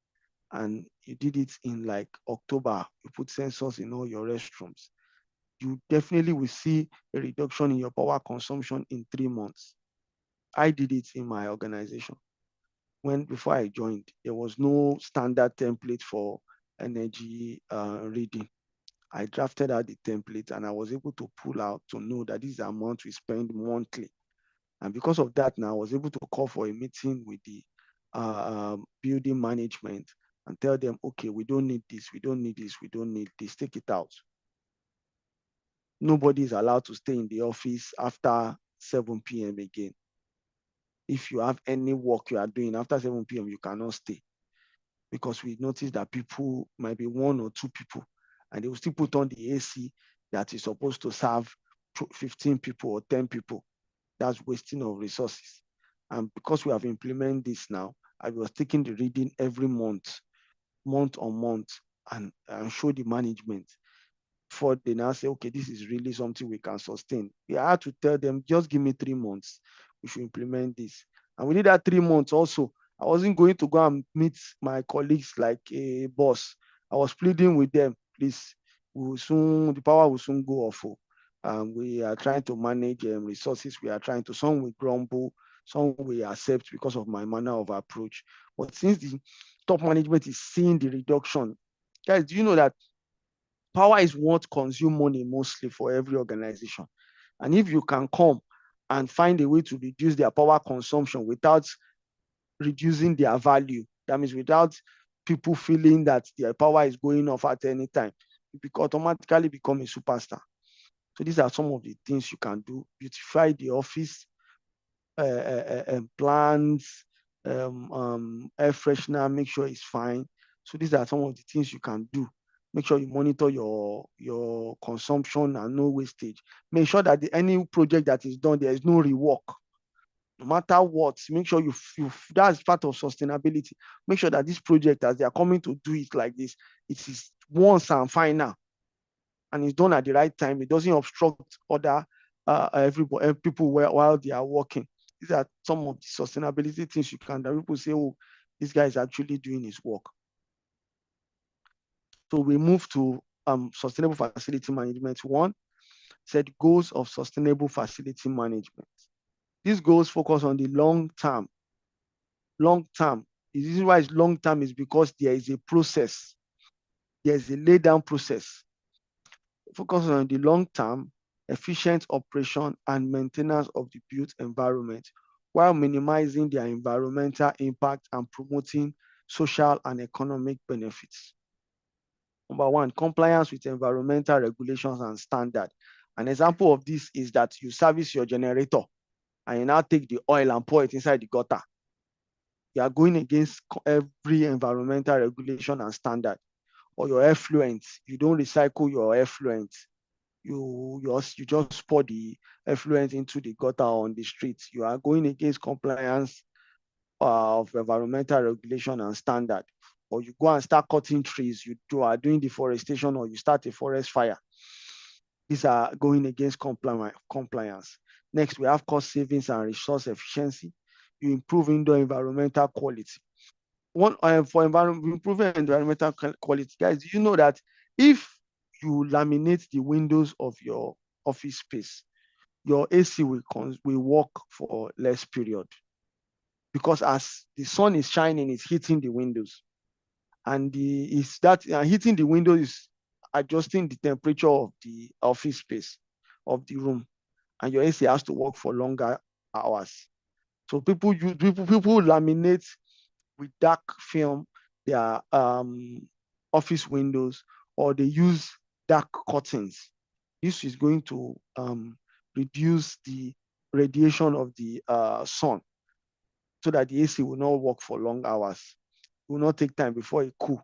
and you did it in like October, you put sensors in all your restrooms, you definitely will see a reduction in your power consumption in 3 months. I did it in my organization. Before I joined, there was no standard template for energy reading. I drafted out the template and I was able to pull out to know that this is the amount we spend monthly. And because of that, now I was able to call for a meeting with the building management and tell them, okay, we don't need this, we don't need this, we don't need this, take it out. Nobody is allowed to stay in the office after 7 p.m. again. If you have any work you are doing after 7 p.m., you cannot stay, because we noticed that people might be 1 or 2 people and they will still put on the AC that is supposed to serve 15 people or 10 people. That's wasting of resources. And because we have implemented this now, I was taking the reading every month on month, and show the management before they now say, okay, this is really something we can sustain. We had to tell them, just give me 3 months. We should implement this. And within that 3 months also, I wasn't going to go and meet my colleagues like a boss. I was pleading with them, please, the power will soon go off. We are trying to manage resources. We are trying to, some will grumble, some will accept because of my manner of approach. But since the top management is seeing the reduction, guys, do you know that power is what consumes money mostly for every organization? And if you can come and find a way to reduce their power consumption without reducing their value, that means without people feeling that their power is going off at any time, you automatically become a superstar. So these are some of the things you can do. Beautify the office, plants, air freshener, make sure it's fine. So these are some of the things you can do. Make sure you monitor your consumption and no wastage. Make sure that any project that is done, there is no rework. No matter what, make sure that's part of sustainability. Make sure that this project, as they are coming to do it like this, it is once and final, and it's done at the right time. It doesn't obstruct other people while they are working. These are some of the sustainability things you can do. People say, oh, this guy is actually doing his work. So we move to sustainable facility management. One, set goals of sustainable facility management. These goals focus on the long term. Long term. The reason why it's long term is because there is a process. There's a lay down process. Focus on the long term, efficient operation and maintenance of the built environment, while minimizing their environmental impact and promoting social and economic benefits. Number one, compliance with environmental regulations and standards. An example of this is that you service your generator and you now take the oil and pour it inside the gutter. You are going against every environmental regulation and standard. Or your effluent, you don't recycle your effluent. You just pour the effluent into the gutter on the street. You are going against compliance of environmental regulation and standard. Or you go and start cutting trees, you are doing deforestation, or you start a forest fire. These are going against compliance. Next, we have cost savings and resource efficiency. You improve indoor environmental quality. For improving environmental quality, guys, do you know that if you laminate the windows of your office space, your AC will work for less period, because as the sun is shining, it's hitting the windows, and hitting the window is adjusting the temperature of the office space of the room, and your AC has to work for longer hours. So people laminate with dark film their office windows, or they use dark curtains. This is going to reduce the radiation of the sun, so that the AC will not work for long hours. It will not take time before it cool.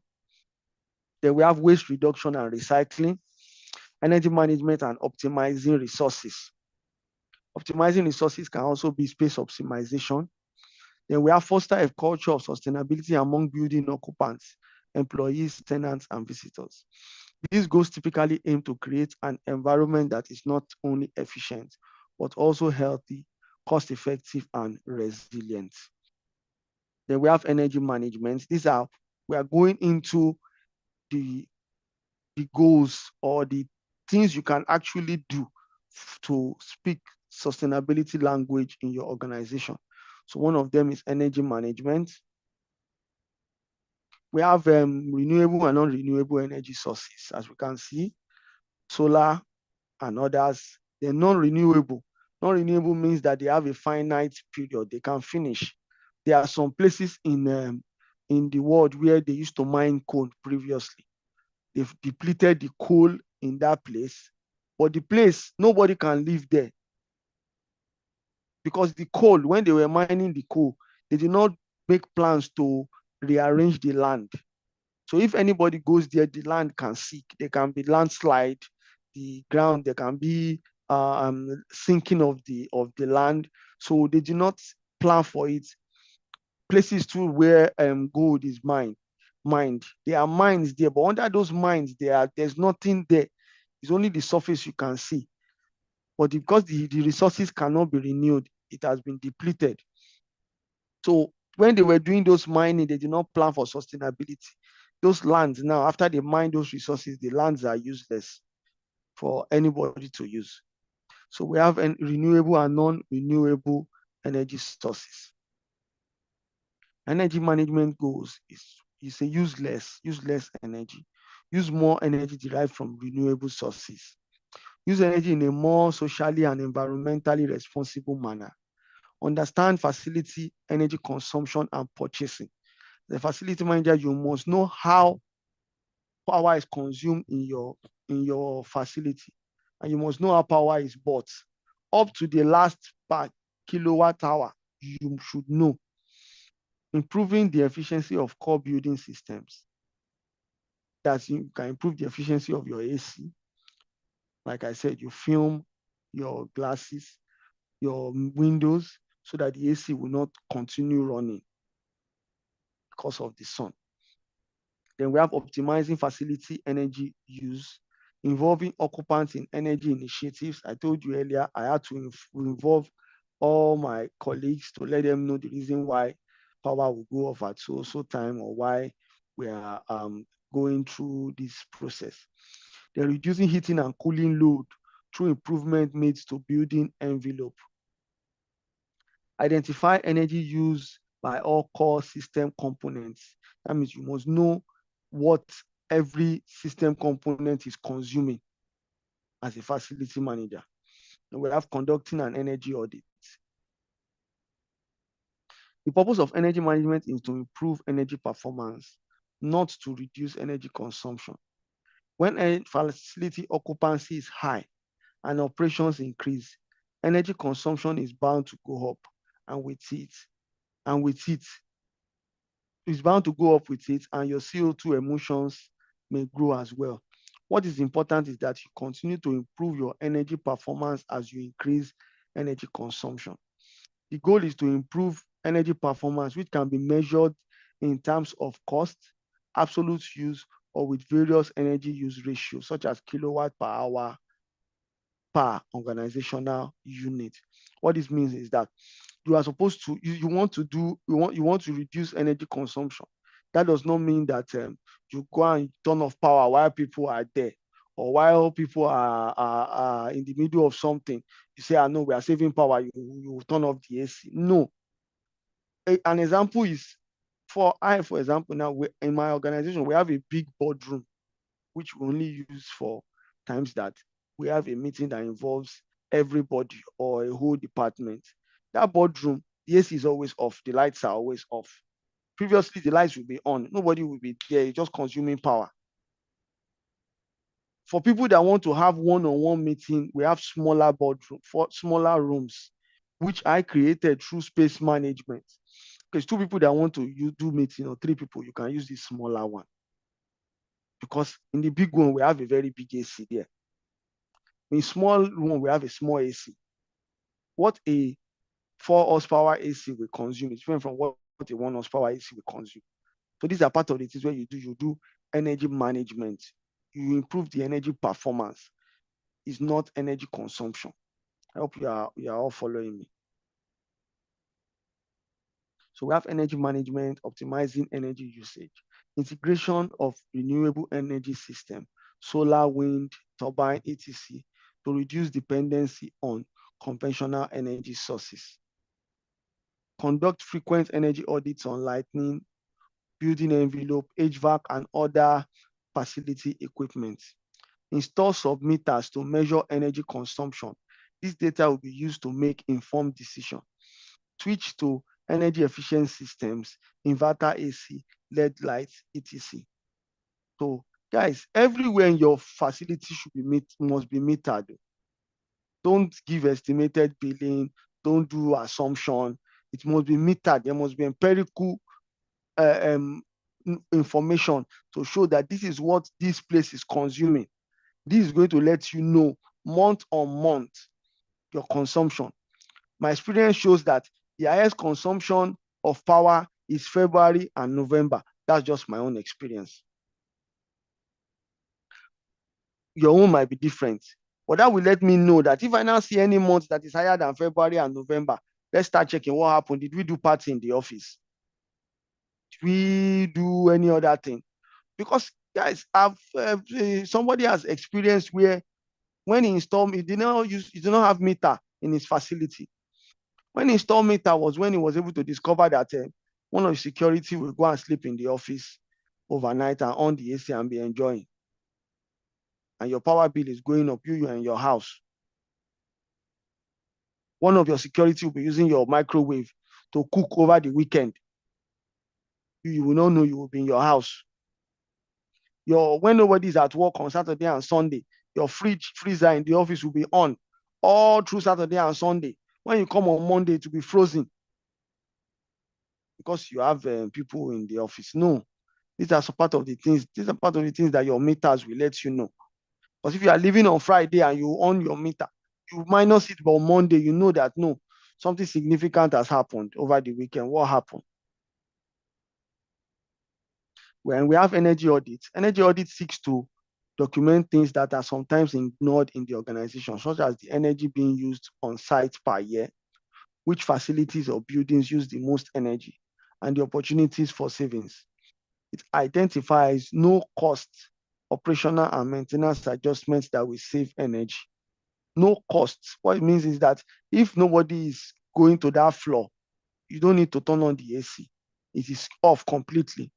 Then we have waste reduction and recycling, energy management and optimizing resources. Optimizing resources can also be space optimization. Then we have foster a culture of sustainability among building occupants, employees, tenants, and visitors. These goals typically aim to create an environment that is not only efficient, but also healthy, cost-effective, and resilient. Then we have energy management. We are going into the goals, or the things you can actually do to speak sustainability language in your organization. So one of them is energy management. We have renewable and non-renewable energy sources, as we can see, solar and others. They're non-renewable. Non-renewable means that they have a finite period. They can finish. There are some places in the world where they used to mine coal previously. They've depleted the coal in that place, but the place, nobody can live there, because the coal, when they were mining the coal, they did not make plans to rearrange the land. So if anybody goes there, the land can sink. There can be landslide, the ground, there can be sinking of the land. So they do not plan for it. Places too where gold is mined. There are mines there, but under those mines, there's nothing there. It's only the surface you can see. But because the resources cannot be renewed, it has been depleted. So when they were doing those mining, they did not plan for sustainability. Those lands now, after they mine those resources, the lands are useless for anybody to use. So we have renewable and non-renewable energy sources. Energy management goals is a useless energy. Use more energy derived from renewable sources. Use energy in a more socially and environmentally responsible manner. Understand facility energy consumption and purchasing. The facility manager, you must know how power is consumed in your facility, and you must know how power is bought up to the last per kilowatt hour. You should know. Improving the efficiency of core building systems. That you can improve the efficiency of your AC. Like I said, you film your glasses, your windows, so that the AC will not continue running because of the sun. Then we have optimizing facility energy use, involving occupants in energy initiatives. I told you earlier, I had to involve all my colleagues to let them know the reason why power will go off at so time, or why we are going through this process. They're reducing heating and cooling load through improvement made to building envelope. Identify energy use by all core system components. That means you must know what every system component is consuming as a facility manager. And we have conducting an energy audit. The purpose of energy management is to improve energy performance, not to reduce energy consumption. When a facility occupancy is high and operations increase, energy consumption is bound to go up, and it's bound to go up with it, and your CO2 emissions may grow as well. What is important is that you continue to improve your energy performance as you increase energy consumption. The goal is to improve energy performance, which can be measured in terms of cost, absolute use, or with various energy use ratios, such as kilowatt per hour per organizational unit. What this means is that you are supposed to, you want to reduce energy consumption. That does not mean that you go and turn off power while people are there, or while people are in the middle of something. You say, no, we are saving power, you turn off the AC. No. An example is, for example, now in my organization, we have a big boardroom, which we only use for times that we have a meeting that involves everybody or a whole department. That boardroom, the AC is always off, the lights are always off. Previously, the lights will be on, nobody will be there, just consuming power. For people that want to have one-on-one meeting, we have smaller boardroom, for smaller rooms, which I created through space management. Because 2 people that want to do meeting, or 3 people, you can use this smaller one. Because in the big one, we have a very big AC there. In small one, we have a small AC. What a 4 horsepower AC will consume is different from what a 1 horsepower AC will consume. So these are part of the things where you do energy management. You improve the energy performance. It's not energy consumption. I hope you are all following me. So we have energy management, optimizing energy usage, integration of renewable energy system, solar, wind, turbine, etc., to reduce dependency on conventional energy sources. Conduct frequent energy audits on lighting, building envelope, HVAC, and other facility equipment. Install submitters to measure energy consumption. This data will be used to make informed decisions. Switch to energy efficient systems, inverter AC, LED lights, etc. So guys, everywhere in your facility must be metered. Don't give estimated billing, don't do assumption. It must be metered. There must be empirical information to show that this is what this place is consuming. This is going to let you know month on month your consumption. My experience shows that the highest consumption of power is February and November. That's just my own experience. Your own might be different, but that will let me know that if I now see any month that is higher than February and November, let's start checking what happened. Did we do party in the office? Did we do any other thing? Because guys, somebody has experienced where when he installed, he did not have meter in his facility. When he installed meter was when he was able to discover that one of the security will go and sleep in the office overnight and on the AC and be enjoying. And your power bill is going up, you and your house. One of your security will be using your microwave to cook over the weekend. You will not know you will be in your house. When nobody is at work on Saturday and Sunday, your freezer in the office will be on all through Saturday and Sunday. When you come on Monday, it will be frozen because you have people in the office. No, these are part of the things. These are part of the things that your meters will let you know. Because if you are leaving on Friday and you on your meter, you minus it, but on Monday you know that no, something significant has happened over the weekend. What happened? When we have energy audits seeks to document things that are sometimes ignored in the organization, such as the energy being used on site per year, which facilities or buildings use the most energy, and the opportunities for savings. It identifies no cost, operational and maintenance adjustments that will save energy. No costs. What it means is that if nobody is going to that floor, you don't need to turn on the AC. It is off completely.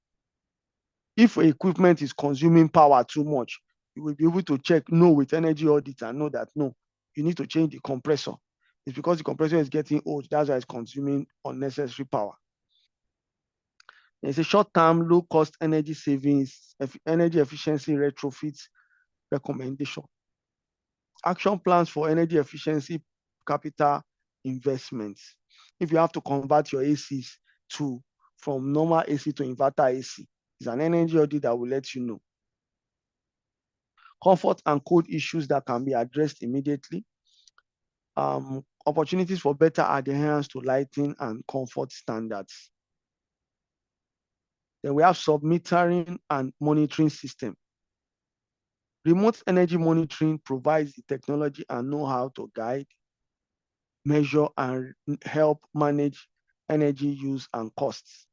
If equipment is consuming power too much, you will be able to check no with energy audit and know that no, you need to change the compressor. It's because the compressor is getting old. That's why it's consuming unnecessary power. There's a short-term, low-cost energy savings, energy efficiency retrofit recommendation. Action plans for energy efficiency capital investments. If you have to convert your ACs from normal AC to inverter AC, it's an energy audit that will let you know. Comfort and code issues that can be addressed immediately. Opportunities for better adherence to lighting and comfort standards. Then we have sub-metering and monitoring system. Remote energy monitoring provides the technology and know-how to guide, measure, and help manage energy use and costs.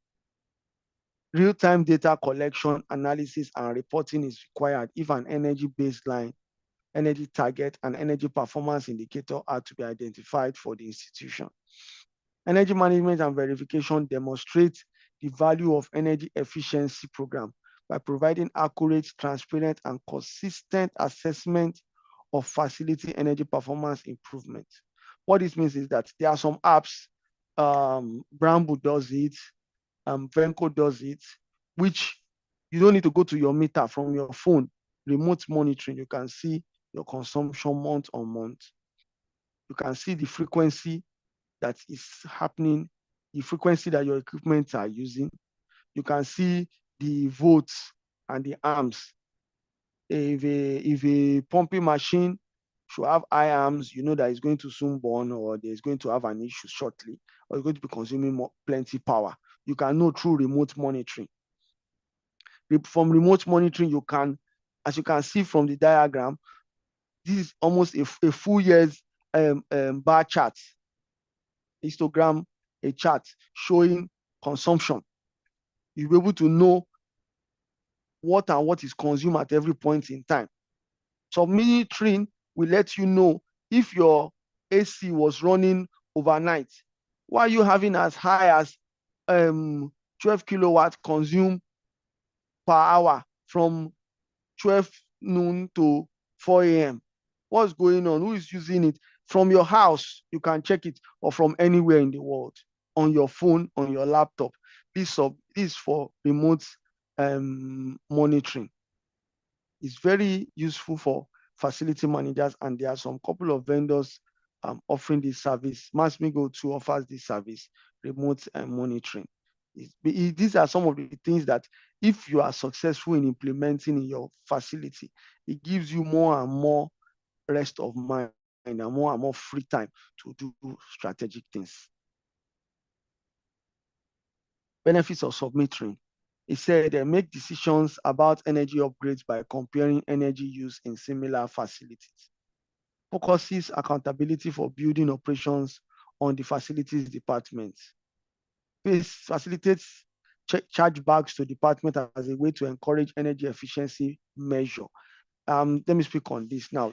Real-time data collection, analysis, and reporting is required if an energy baseline, energy target, and energy performance indicator are to be identified for the institution. Energy management and verification demonstrate the value of energy efficiency program by providing accurate, transparent, and consistent assessment of facility energy performance improvement. What this means is that there are some apps, Bramble does it, Venco does it, which you don't need to go to your meter from your phone. Remote monitoring, you can see your consumption month on month. You can see the frequency that is happening, the frequency that your equipment are using. You can see the volts and the amps. If a pumping machine should have high amps, you know that it's going to soon burn, or there's going to have an issue shortly, or it's going to be consuming plenty power. You can know through remote monitoring. From remote monitoring, you can, as you can see from the diagram, this is almost a full year's bar chart, histogram, a chart showing consumption. You'll be able to know what is consumed at every point in time. So monitoring will let you know if your AC was running overnight. Why are you having as high as 12 kilowatts consumed per hour from 12 noon to 4 a.m.? What's going on? Who is using it? From your house, you can check it, or from anywhere in the world, on your phone, on your laptop. This is for remote monitoring. It's very useful for facility managers, and there are some couple of vendors offering this service. Max-Migold too offers this service, remote monitoring. These are some of the things that if you are successful in implementing in your facility, it gives you more and more rest of mind and more free time to do strategic things. Benefits of sub-metering. It said they make decisions about energy upgrades by comparing energy use in similar facilities. Focuses accountability for building operations on the facilities department. Facilitates chargebacks to department as a way to encourage energy efficiency measure. Let me speak on this now.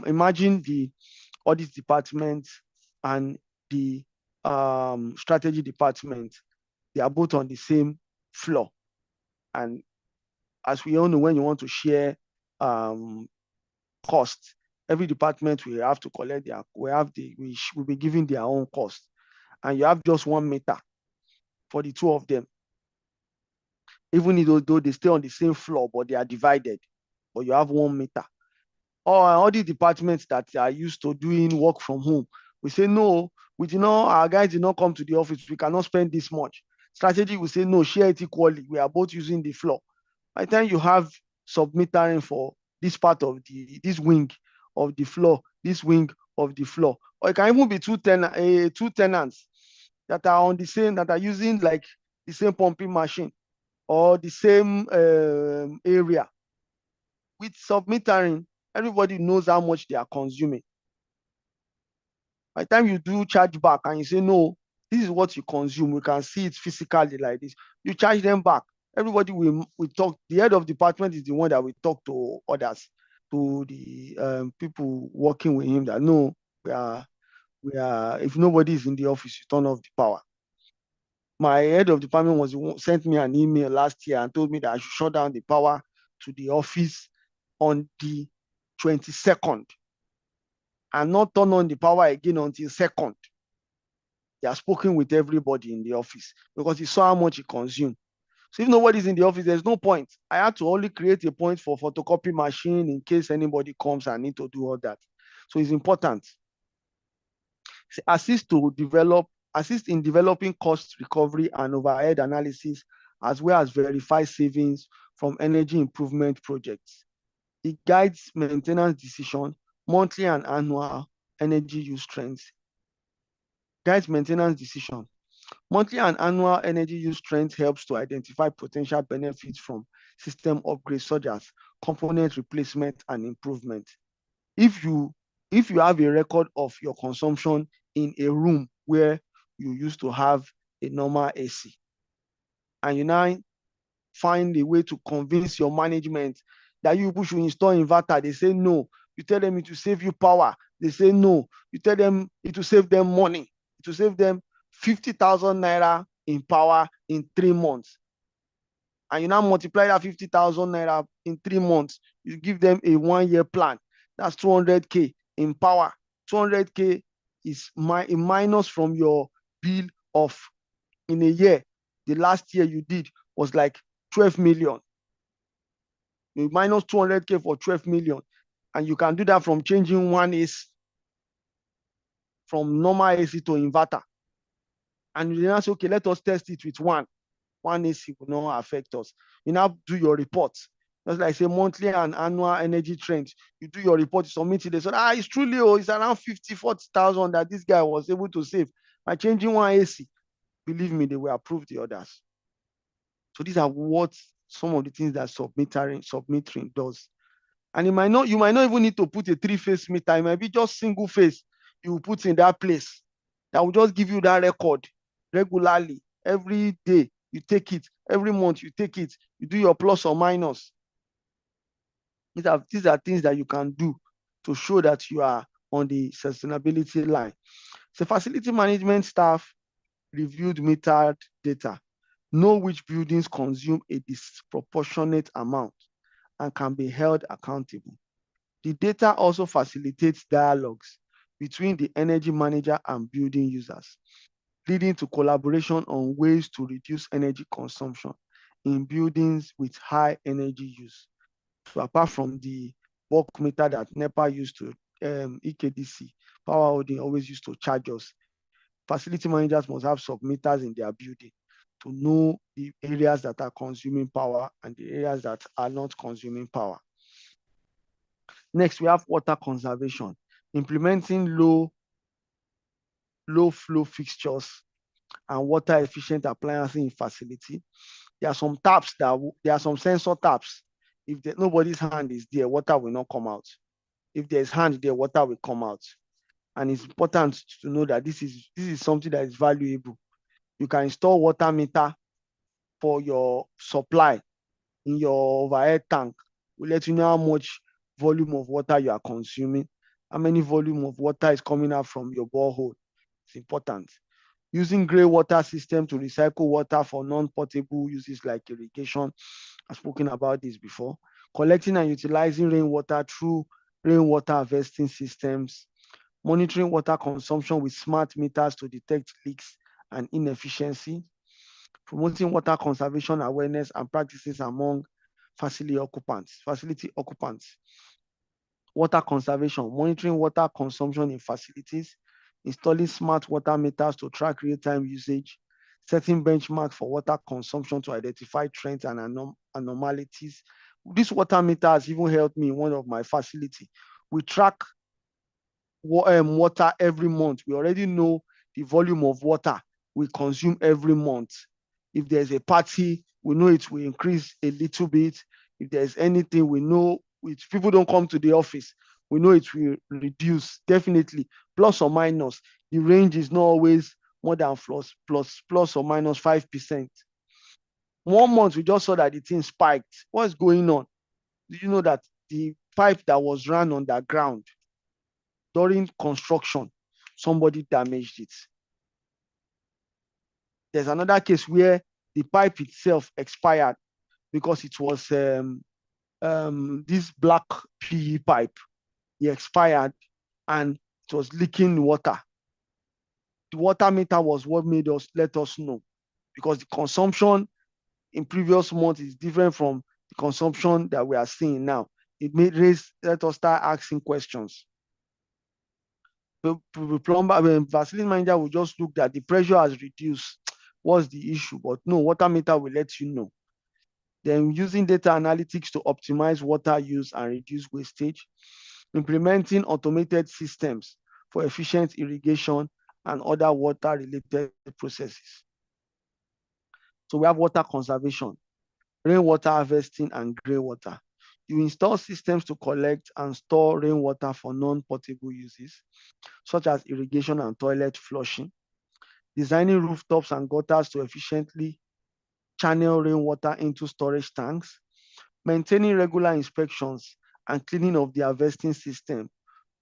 Imagine the audit department and the strategy department. They are both on the same floor. And as we all know, when you want to share costs, every department will have to collect will be giving their own cost. And you have just one meter for the two of them. Even though they stay on the same floor, but they are divided, but you have 1 meter. Or all the departments that are used to doing work from home, we say, no, our guys did not come to the office. We cannot spend this much. Strategy will say, no, share it equally. We are both using the floor. By the time you have sub-metering for this part of this wing of the floor, this wing of the floor, or it can even be two tenants that are on the same, that are using like the same pumping machine or the same area. With sub-metering, everybody knows how much they are consuming. By the time you do chargeback and you say, no, this is what you consume, we can see it physically like this, you charge them back. Everybody will talk. The head of department is the one that will talk to others, to the people working with him, that no, we are, if nobody is in the office, you turn off the power. My head of department sent me an email last year and told me that I should shut down the power to the office on the 22nd and not turn on the power again until 2nd. They are spoken with everybody in the office because he saw how much he consumed. So if nobody's in the office, there's no point. I had to only create a point for photocopy machine in case anybody comes and need to do all that. So it's important. Assist in developing cost recovery and overhead analysis, as well as verify savings from energy improvement projects. It guides maintenance decision, monthly and annual energy use trends. Guides maintenance decision. Monthly and annual energy use trends helps to identify potential benefits from system upgrades such as component replacement and improvement. If you have a record of your consumption in a room where you used to have a normal AC, and you now find a way to convince your management that you should install inverter, they say no. You tell them it will save you power, they say no. You tell them it will save them money, it will save them 50,000 naira in power in 3 months. And you now multiply that 50,000 naira in 3 months, you give them a 1-year plan. That's 200K in power. 200K is a minus from your bill of, in a year, the last year you did was like 12 million. You minus 200K for 12 million. And you can do that from changing one AC, from normal AC to inverter. And you now say, okay, let us test it with one AC will not affect us. You now do your reports. Just like say monthly and annual energy trends. You do your report, you submit it. They said, it's truly, it's around 40,000 that this guy was able to save by changing one AC. Believe me, they will approve the others. So these are what some of the things that submetering does. And you might not even need to put a 3-phase meter. It might be just single phase you will put in that place that will just give you that record regularly. Every day you take it, every month you take it, you do your plus or minus. These are things that you can do to show that you are on the sustainability line. So facility management staff reviewed metered data, know which buildings consume a disproportionate amount and can be held accountable. The data also facilitates dialogues between the energy manager and building users, leading to collaboration on ways to reduce energy consumption in buildings with high energy use. So apart from the bulk meter that NEPA used to, EKDC, Power Holding always used to charge us, facility managers must have sub-meters in their building to know the areas that are consuming power and the areas that are not consuming power. Next, we have water conservation, implementing low flow fixtures and water efficient appliances in facility. There are some taps there are some sensor taps. If nobody's hand is there, water will not come out. If there's hand there, water will come out. And it's important to know that this is something that is valuable. You can install water meter for your supply in your overhead tank. We'll let you know how much volume of water you are consuming, how many volume of water is coming out from your borehole. It's important. Using gray water system to recycle water for non-potable uses like irrigation. I've spoken about this before. Collecting and utilizing rainwater through rainwater harvesting systems. Monitoring water consumption with smart meters to detect leaks and inefficiency. Promoting water conservation awareness and practices among facility occupants. Water conservation, monitoring water consumption in facilities, installing smart water meters to track real-time usage, setting benchmarks for water consumption to identify trends and anomalies. This water meter has even helped me in one of my facilities. We track water every month. We already know the volume of water we consume every month. If there's a party, we know it will increase a little bit. If there's anything, we know if people don't come to the office, we know it will reduce, definitely, plus or minus. The range is not always more than plus or minus 5%. 1 month, we just saw that the thing spiked. What's going on? Do you know that the pipe that was run underground during construction, somebody damaged it? There's another case where the pipe itself expired because it was this black PE pipe. It expired and it was leaking water. The water meter was what let us know, because the consumption in previous months is different from the consumption that we are seeing now. Let us start asking questions. plumber, facility manager will just look that the pressure has reduced. What's the issue? But no, water meter will let you know. Then using data analytics to optimize water use and reduce wastage. Implementing automated systems for efficient irrigation and other water-related processes. So we have water conservation, rainwater harvesting, and grey water. You install systems to collect and store rainwater for non-potable uses, such as irrigation and toilet flushing. Designing rooftops and gutters to efficiently channel rainwater into storage tanks. Maintaining regular inspections and cleaning of the harvesting system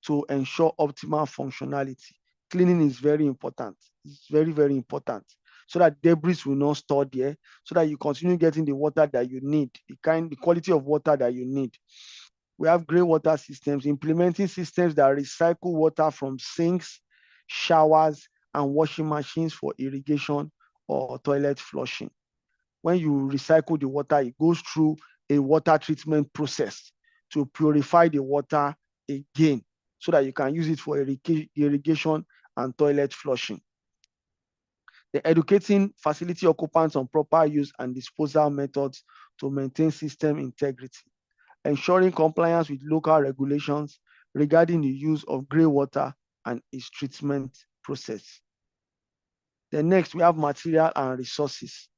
to ensure optimal functionality. Cleaning is very important. It's very, very important, so that debris will not store there, so that you continue getting the water that you need, the quality of water that you need. We have grey water systems, implementing systems that recycle water from sinks, showers, and washing machines for irrigation or toilet flushing. When you recycle the water, it goes through a water treatment process to purify the water again, so that you can use it for irrigation and toilet flushing. The educating facility occupants on proper use and disposal methods to maintain system integrity. Ensuring compliance with local regulations regarding the use of grey water and its treatment process. Then next, we have material and resources.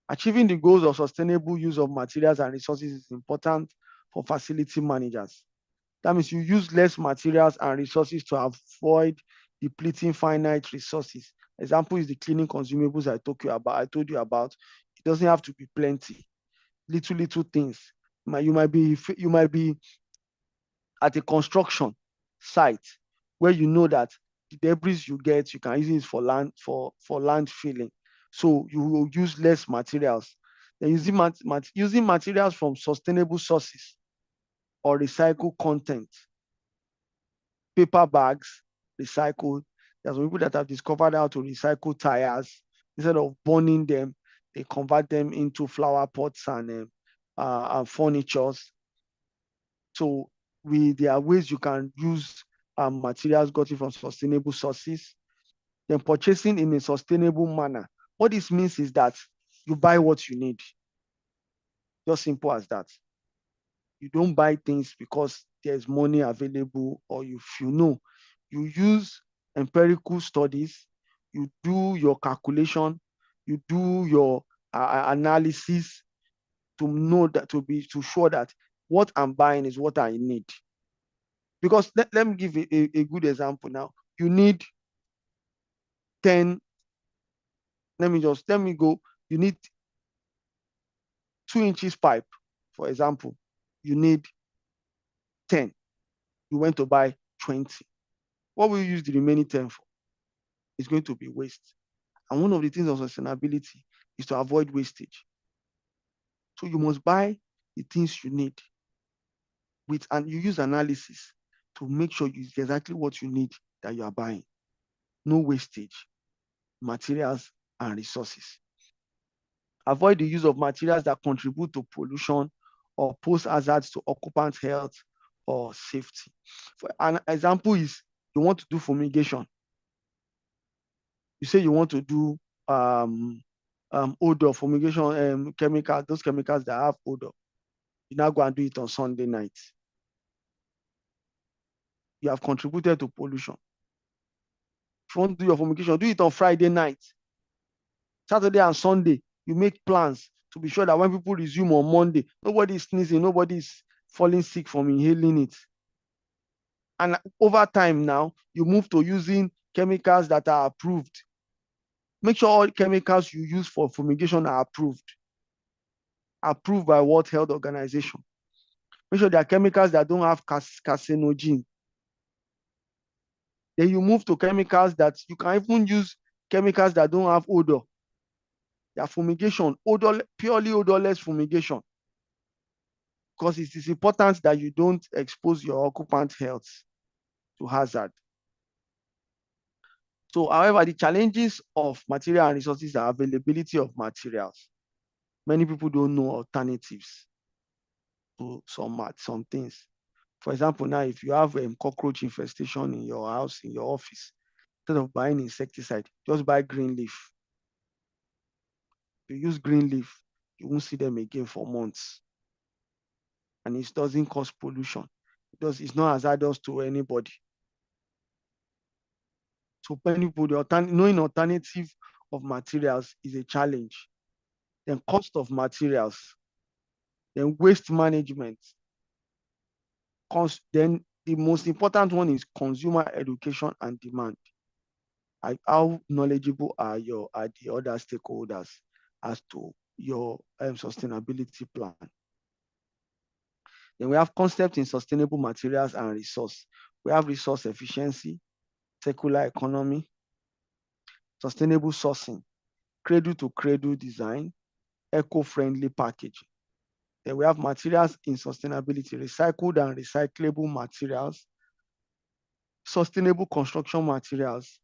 Achieving the goals of sustainable use of materials and resources is important for facility managers. That means you use less materials and resources to avoid depleting finite resources. Example is the cleaning consumables I told you about. It doesn't have to be plenty. Little things. You might be at a construction site where you know that the debris you get, you can use it for land filling. So you will use less materials. Then using materials from sustainable sources or recycled content. Paper bags, recycled. There's some people that have discovered how to recycle tires. Instead of burning them, they convert them into flower pots and furnitures. So there are ways you can use materials gotten from sustainable sources. Then purchasing in a sustainable manner. What this means is that you buy what you need. Just simple as that. You don't buy things because there's money available, or you know. You use empirical studies, you do your calculation, you do your analysis to know that, to show that what I'm buying is what I need. Because let me give a good example now. You need 10, let me go. You need 2 inches pipe, for example. You need 10. You went to buy 20. What will you use the remaining 10 for? It's going to be waste. And one of the things of sustainability is to avoid wastage. So you must buy the things you need and you use analysis to make sure you use exactly what you need that you are buying. No wastage, materials and resources. Avoid the use of materials that contribute to pollution or pose hazards to occupant health or safety. For an example is, you want to do fumigation. You say you want to do odor fumigation chemicals, those chemicals that have odor. You now go and do it on Sunday night. You have contributed to pollution. If you want to do your fumigation, do it on Friday night. Saturday and Sunday, you make plans to be sure that when people resume on Monday, nobody is sneezing, nobody is falling sick from inhaling it. And over time now, you move to using chemicals that are approved. Make sure all chemicals you use for fumigation are approved. Approved by World Health Organization. Make sure there are chemicals that don't have carcinogen. Then you move to chemicals that you can even use chemicals that don't have odor. They are fumigation, purely odorless fumigation. Because it is important that you don't expose your occupant health to hazard. So, however, the challenges of material and resources are availability of materials. Many people don't know alternatives to some things. For example, now if you have cockroach infestation in your house, in your office, instead of buying insecticide, just buy green leaf. If you use green leaf, you won't see them again for months. And it doesn't cause pollution. It's not hazardous to anybody. So many people, knowing alternative of materials is a challenge. Then cost of materials, then waste management. Then the most important one is consumer education and demand. How knowledgeable are the other stakeholders as to your sustainability plan? Then we have concepts in sustainable materials and resource. We have resource efficiency, circular economy, sustainable sourcing, cradle to cradle design, eco-friendly packaging. Then we have materials in sustainability, recycled and recyclable materials, sustainable construction materials,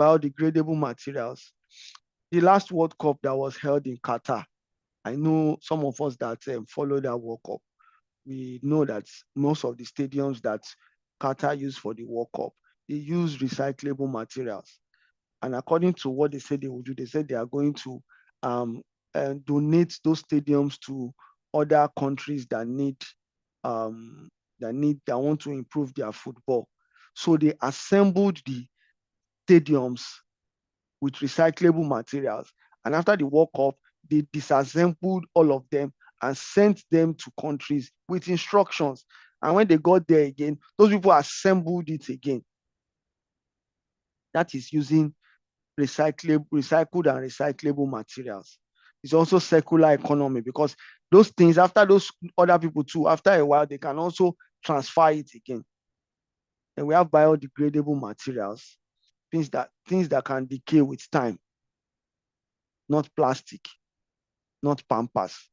biodegradable materials. The last World Cup that was held in Qatar, I know some of us that follow that World Cup, we know that most of the stadiums that Qatar used for the World Cup, they use recyclable materials. And according to what they said they will do, they said they are going to donate those stadiums to other countries that want to improve their football. So they assembled the stadiums with recyclable materials. And after the World Cup, they disassembled all of them and sent them to countries with instructions. And when they got there again, those people assembled it again. That is using recycled and recyclable materials. It's also circular economy, because those things, after those other people too, after a while, they can also transfer it again. And we have biodegradable materials, things that can decay with time, not plastic, not Pampers.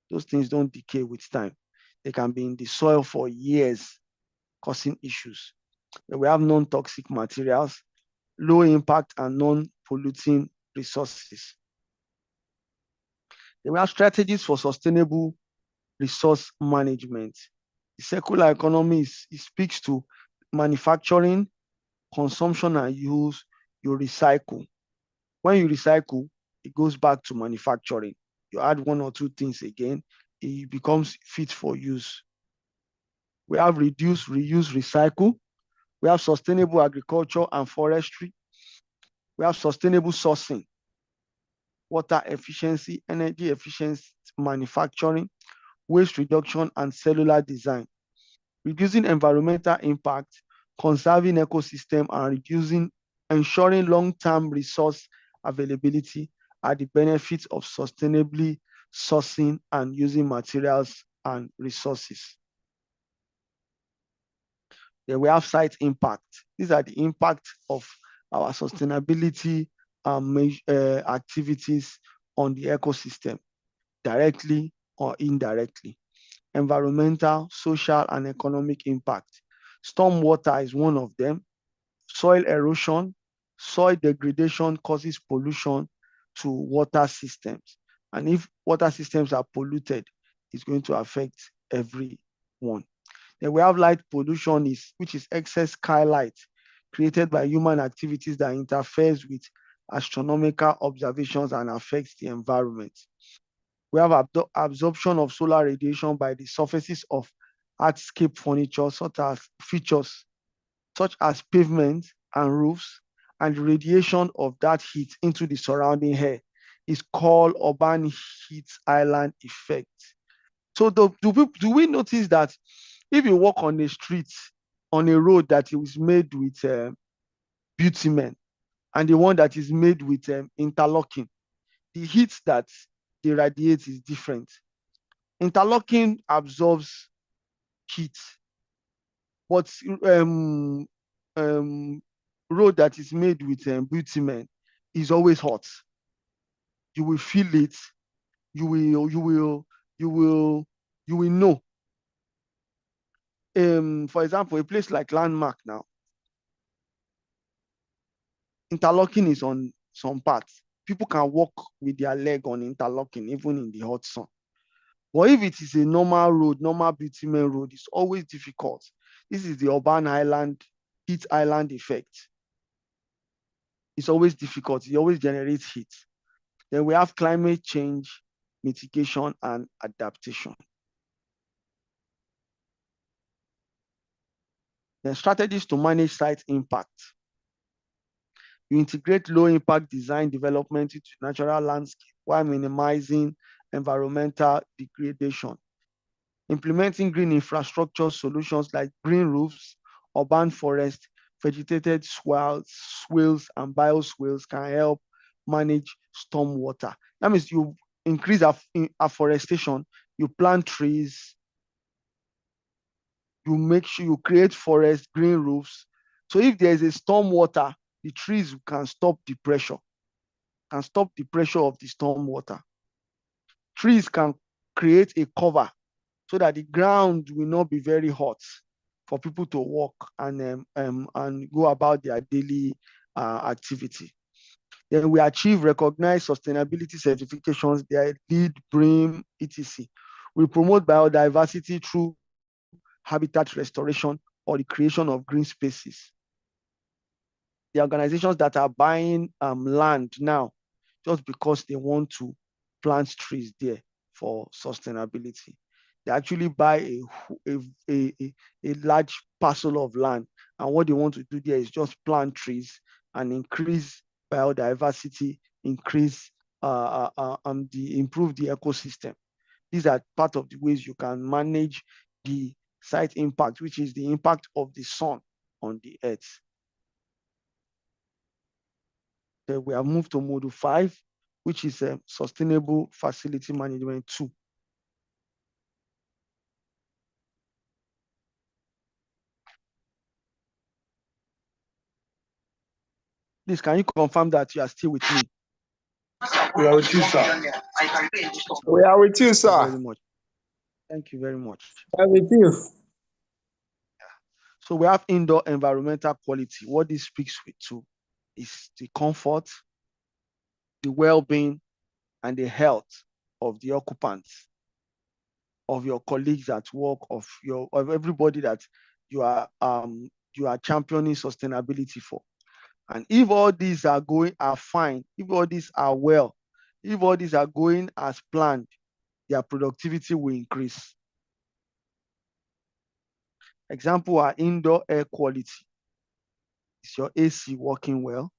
Those things don't decay with time. They can be in the soil for years, causing issues. And we have non-toxic materials, low impact and non-polluting resources. Then we have strategies for sustainable resource management. The circular economy speaks to manufacturing, consumption and use. You recycle. When you recycle, it goes back to manufacturing. You add one or two things again, it becomes fit for use. We have reduce, reuse, recycle. We have sustainable agriculture and forestry. We have sustainable sourcing, water efficiency, energy efficiency, manufacturing, waste reduction, and cellular design. Reducing environmental impact, conserving ecosystem, and ensuring long-term resource availability are the benefits of sustainably sourcing and using materials and resources. Then we have site impact. These are the impact of our sustainability activities on the ecosystem, directly or indirectly. Environmental, social, and economic impact. Stormwater is one of them. Soil erosion, soil degradation causes pollution to water systems. And if water systems are polluted, it's going to affect everyone. Then we have light pollution, which is excess skylight created by human activities that interferes with astronomical observations and affects the environment. We have absorption of solar radiation by the surfaces of hardscape furniture, such as pavement and roofs, and the radiation of that heat into the surrounding air is called urban heat island effect. So do we notice that if you walk on a street, on a road that is made with bitumen, and the one that is made with interlocking, the heat that they radiate is different. Interlocking absorbs heat, but road that is made with bitumen is always hot. You will feel it. You will know. For example, a place like Landmark now, interlocking is on some parts. People can walk with their leg on interlocking, even in the hot sun. But if it is a normal road, normal bitumen road, it's always difficult. This is the urban island, heat island effect. It's always difficult. It always generates heat. Then we have climate change, mitigation, and adaptation. Then strategies to manage site impact. You integrate low impact design development into natural landscape while minimizing environmental degradation. Implementing green infrastructure solutions like green roofs, urban forest, vegetated swales, and bioswales can help manage stormwater. That means you increase afforestation, you plant trees, you make sure you create forest, green roofs. So if there is a stormwater, the trees can stop the pressure, of the stormwater. Trees can create a cover so that the ground will not be very hot for people to walk and go about their daily activity. Then we achieve recognized sustainability certifications, their LEED, BREEAM, etc. We promote biodiversity through habitat restoration or the creation of green spaces. The organizations that are buying land now just because they want to plant trees there for sustainability, they actually buy a large parcel of land, and what they want to do there is just plant trees and increase biodiversity, improve the ecosystem. These are part of the ways you can manage the site impact, which is the impact of the sun on the earth. Then we have moved to module 5, which is sustainable facility management 2. Please, can you confirm that you are still with me? We are with you, sir. We are with you, sir. Thank you very much. Thank you very much. We are with you. So we have indoor environmental quality. What this speaks to is the comfort, the well-being, and the health of the occupants, of your colleagues at work, of everybody that you are championing sustainability for. And if all these are fine, if all these are well, if all these are going as planned, their productivity will increase. Example are indoor air quality. Is your AC working well?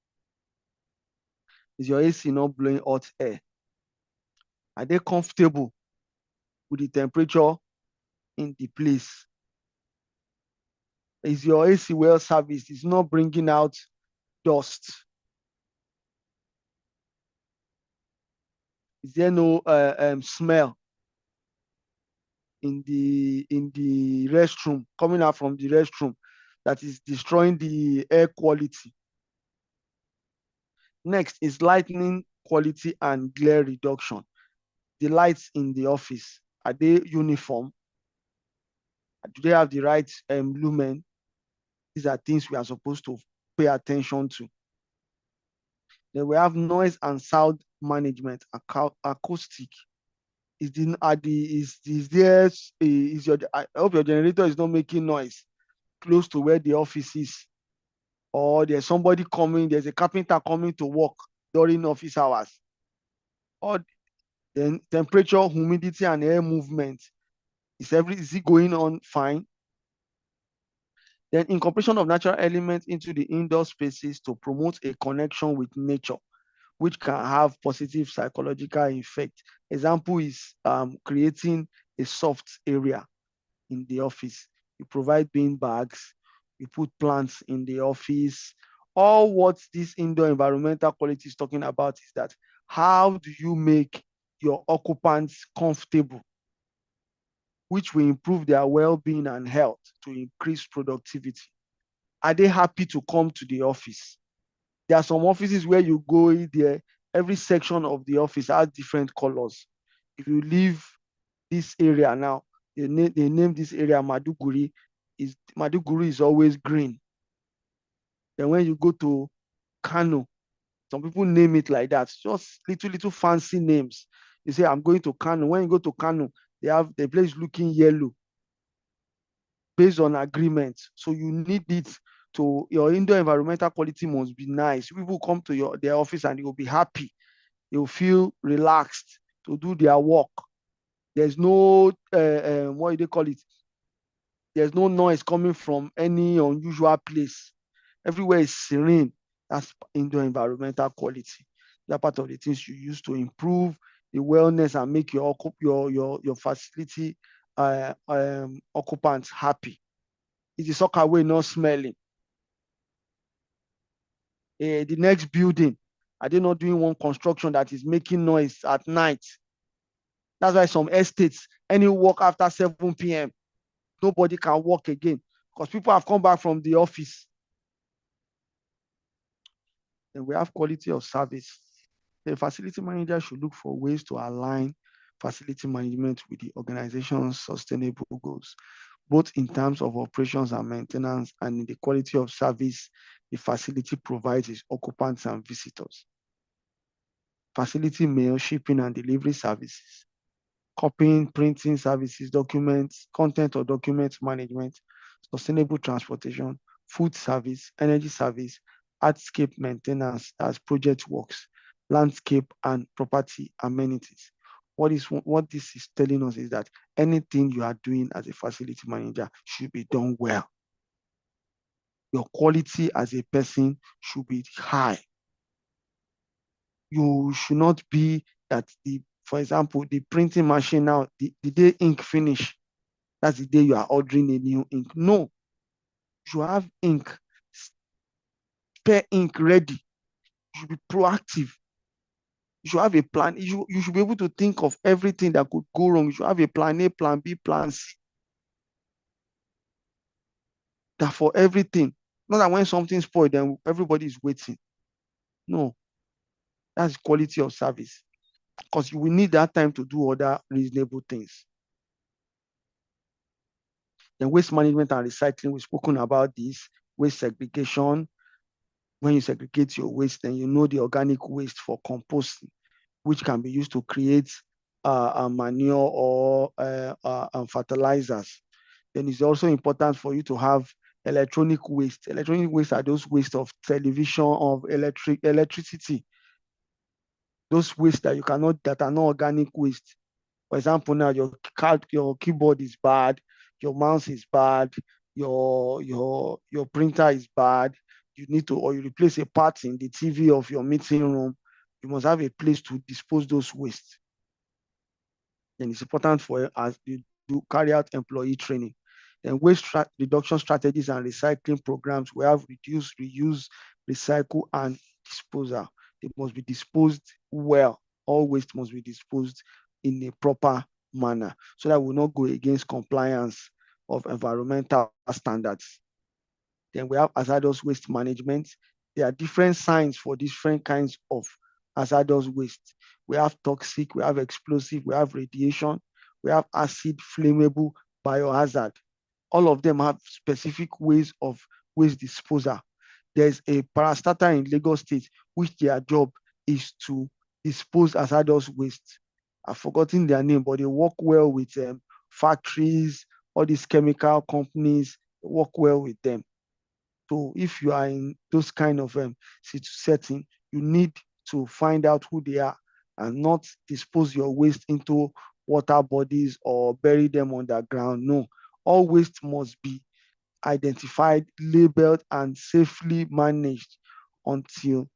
Is your AC not blowing hot air? Are they comfortable with the temperature in the place? Is your AC well serviced? It's not bringing out dust? Is there no smell in the restroom, coming out from the restroom, that is destroying the air quality? Next is lighting quality and glare reduction. The lights in the office, are they uniform? Do they have the right lumen? These are things we are supposed to pay attention to. Then we have noise and sound management, acoustic. I hope your generator is not making noise close to where the office is, or there's somebody coming, there's a carpenter coming to work during office hours. Or then temperature, humidity, and air movement. Is it going on fine? Then incorporation of natural elements into the indoor spaces to promote a connection with nature, which can have positive psychological effect. Example is creating a soft area in the office. You provide bean bags, you put plants in the office. All what this indoor environmental quality is talking about is that how do you make your occupants comfortable, which will improve their well-being and health to increase productivity? Are they happy to come to the office? There are some offices where you go in there, every section of the office has different colors. If you leave this area now, they name this area Maduguri. Maduguri is always green. Then when you go to Kano, some people name it like that, just little fancy names. You say, I'm going to Kano. When you go to Kano, The place looking yellow based on agreement. So you need it to your indoor environmental quality must be nice. People come to their office and they will be happy. They will feel relaxed to do their work. There's no what do they call it? There's no noise coming from any unusual place. Everywhere is serene. That's indoor environmental quality. That part of the things you use to improve the wellness and make your facility occupants happy. Is the soccer way not smelling? The next building, are they not doing one construction that is making noise at night? That's why some estates, any work after 7 p.m., nobody can work again because people have come back from the office. And we have quality of service. The facility manager should look for ways to align facility management with the organization's sustainable goals, both in terms of operations and maintenance and in the quality of service the facility provides its occupants and visitors. Facility mail, shipping and delivery services, copying, printing services, documents, content or document management, sustainable transportation, food service, energy service, hardscape maintenance as project works, landscape and property amenities. What this is telling us is that anything you are doing as a facility manager should be done well. Your quality as a person should be high. You should not be that for example, the printing machine now, the day ink finish, that's the day you are ordering a new ink. No, you have ink, spare ink ready. You should be proactive. You should have a plan. You should be able to think of everything that could go wrong. You should have a plan A, plan B, plan C. That for everything. Not that when something spoiled, then everybody is waiting. No, that's quality of service. Because you will need that time to do other reasonable things. Then waste management and recycling, we've spoken about this. Waste segregation. When you segregate your waste, then you know the organic waste for composting, which can be used to create a manure or fertilizers. Then it's also important for you to have electronic waste. Electronic waste are those waste of television, of electricity. Those waste that are not organic waste. For example, now your keyboard is bad, your mouse is bad, your printer is bad. You need to, or you replace a part in the TV of your meeting room. You must have a place to dispose those waste. And it's important for as you do carry out employee training. Then waste reduction strategies and recycling programs. We have reduce, reuse, recycle, and disposal. They must be disposed well. All waste must be disposed in a proper manner so that we will not go against compliance of environmental standards. Then we have hazardous waste management. There are different signs for different kinds of hazardous waste. We have toxic, we have explosive, we have radiation, we have acid, flammable, biohazard. All of them have specific ways of waste disposal. There's a parastatal in Lagos State, which their job is to dispose hazardous waste. I've forgotten their name, but they work well with factories, all these chemical companies, work well with them. So if you are in those kind of setting, you need to find out who they are and not dispose your waste into water bodies or bury them underground. No, all waste must be identified, labeled, and safely managed until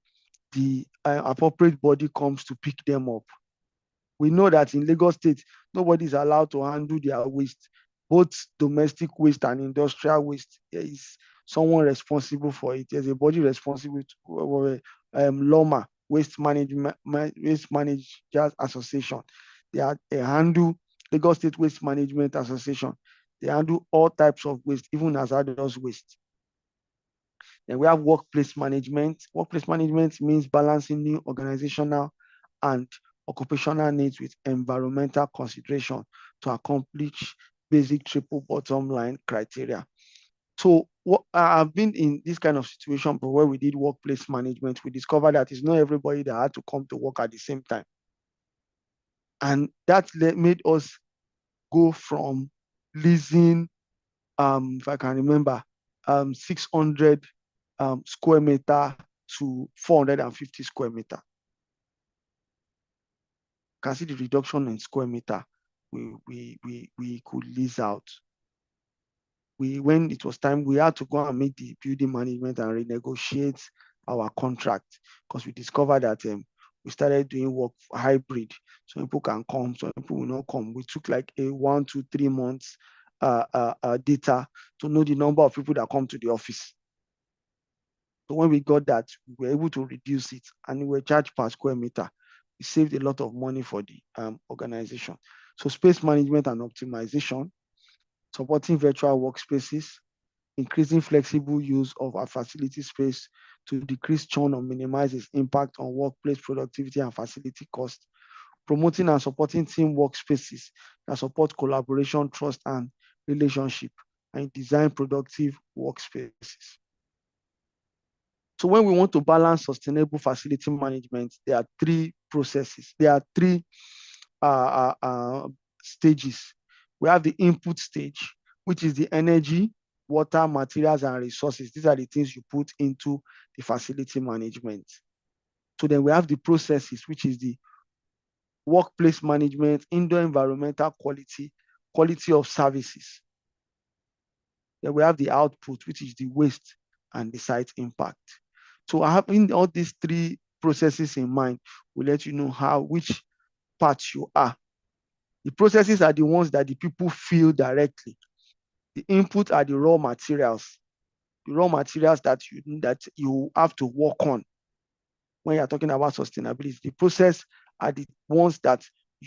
the appropriate body comes to pick them up. We know that in Lagos State, nobody is allowed to handle their waste, both domestic waste and industrial waste. There is someone responsible for it. There's a body responsible to LOMA, Waste Managers Association. They handle Lagos State Waste Management Association. They handle all types of waste, even hazardous waste. Then we have workplace management. Workplace management means balancing new organizational and occupational needs with environmental consideration to accomplish basic triple bottom line criteria. So I've been in this kind of situation where we did workplace management. We discovered that it's not everybody that had to come to work at the same time. And that made us go from leasing, if I can remember, 600 square meter to 450 square meter. You can see the reduction in square meter we could lease out. When it was time, we had to go and meet the building management and renegotiate our contract, because we discovered that we started doing work hybrid. Some people can come, some people will not come. We took like a 1 to 3 months data to know the number of people that come to the office. So when we got that, we were able to reduce it, and we were charged per square meter. We saved a lot of money for the organization. So space management and optimization, supporting virtual workspaces, increasing flexible use of our facility space to decrease churn or minimize its impact on workplace productivity and facility cost, promoting and supporting team workspaces that support collaboration, trust, and relationship, and design productive workspaces. So when we want to balance sustainable facility management, there are 3 processes. There are 3 stages. We have the input stage, which is the energy, water, materials, and resources. These are the things you put into the facility management. So then we have the processes, which is the workplace management, indoor environmental quality, quality of services. Then we have the output, which is the waste and the site impact. So having all these 3 processes in mind will let you know which part you are. The processes are the ones that the people feel directly. The input are the raw materials that you have to work on when you're talking about sustainability. The process are the ones that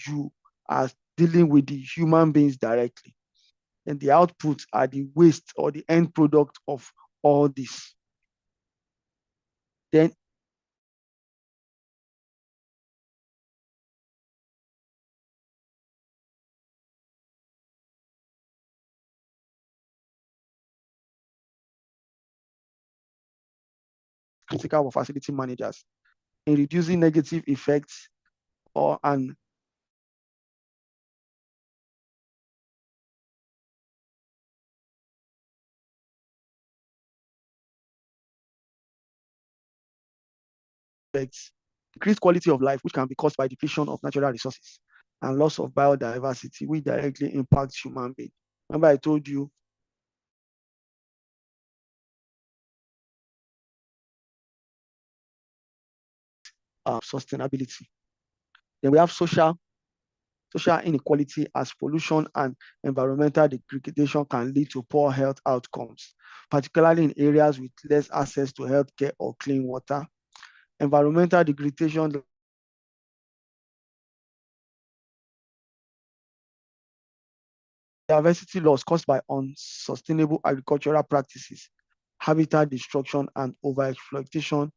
you are dealing with the human beings directly. And the output are the waste or the end product of all this. Then critical for facility managers in reducing negative effects and increased quality of life, which can be caused by depletion of natural resources and loss of biodiversity, which directly impacts human beings. Remember I told you sustainability. Then we have social inequality, as pollution and environmental degradation can lead to poor health outcomes, particularly in areas with less access to healthcare or clean water. Environmental degradation, diversity loss caused by unsustainable agricultural practices, habitat destruction, and overexploitation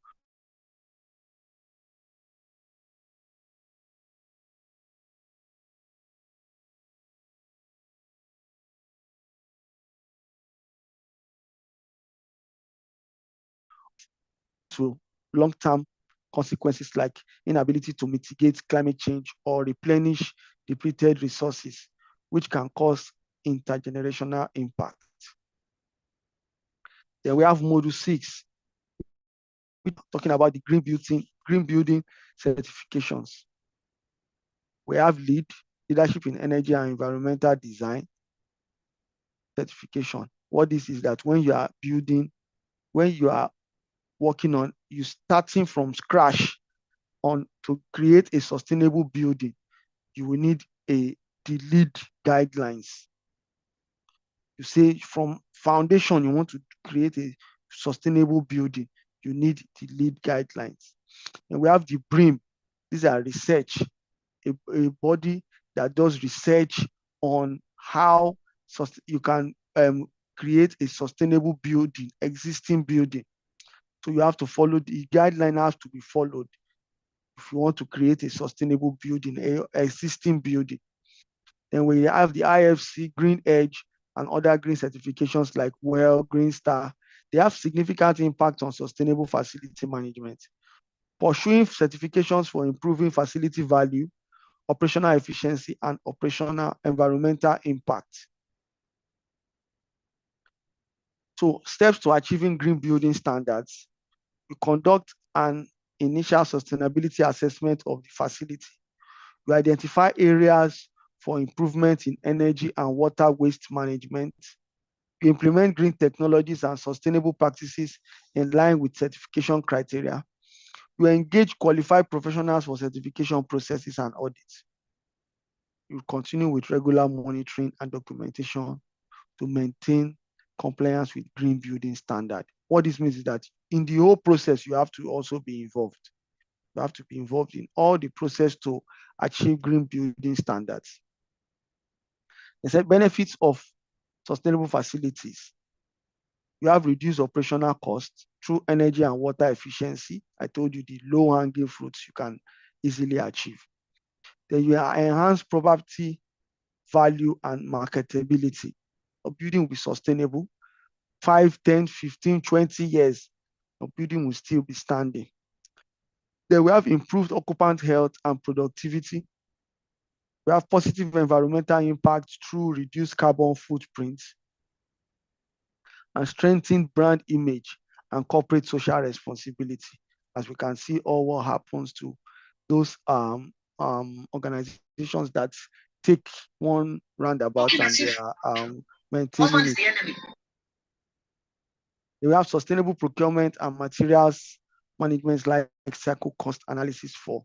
to long-term consequences like inability to mitigate climate change or replenish depleted resources, which can cause intergenerational impact. Then we have Module 6, talking about the green building certifications. We have leadership in energy and environmental design certification. What this is that when you are building, when you are working on, you starting from scratch on to create a sustainable building, you will need the LEED guidelines. You say from foundation, you want to create a sustainable building, you need the LEED guidelines. And we have the BREEAM. These are research, a body that does research on how you can create a sustainable building, existing building. So you have to follow the guideline, has to be followed if you want to create a sustainable building, a existing building. Then we have the IFC, Green Edge, and other green certifications like WELL, Green Star. They have significant impact on sustainable facility management. Pursuing certifications for improving facility value, operational efficiency, and operational environmental impact. So steps to achieving green building standards: you conduct an initial sustainability assessment of the facility. You identify areas for improvement in energy and water waste management. You implement green technologies and sustainable practices in line with certification criteria. You engage qualified professionals for certification processes and audits. You continue with regular monitoring and documentation to maintain compliance with green building standard. What this means is that in the whole process, you have to also be involved. You have to be involved in all the process to achieve green building standards. They said benefits of sustainable facilities. You have reduced operational costs through energy and water efficiency. I told you the low-hanging fruits you can easily achieve. Then you enhance property value and marketability. A building will be sustainable. 5, 10, 15, 20 years, a building will still be standing. Then we have improved occupant health and productivity. We have positive environmental impact through reduced carbon footprint and strengthened brand image and corporate social responsibility. As we can see, all what happens to those organizations that take one roundabout and they are maintaining it. We have sustainable procurement and materials management life cycle cost analysis for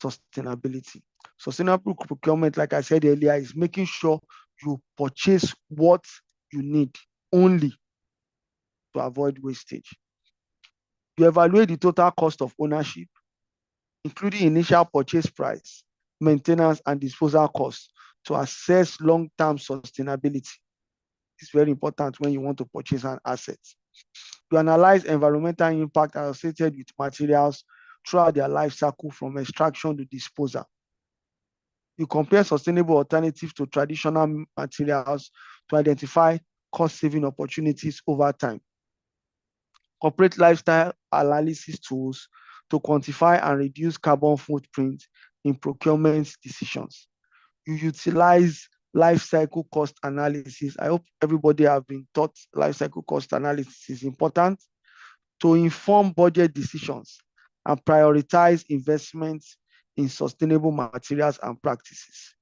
sustainability. Sustainable procurement, like I said earlier, is making sure you purchase what you need only to avoid wastage. You evaluate the total cost of ownership, including initial purchase price, maintenance, and disposal costs to assess long-term sustainability. It's very important when you want to purchase an asset. You analyze environmental impact associated with materials throughout their life cycle from extraction to disposal. You compare sustainable alternatives to traditional materials to identify cost-saving opportunities over time. Corporate lifestyle analysis tools to quantify and reduce carbon footprint in procurement decisions. You utilize life cycle cost analysis. I hope everybody have been taught life cycle cost analysis is important to inform budget decisions and prioritize investments in sustainable materials and practices.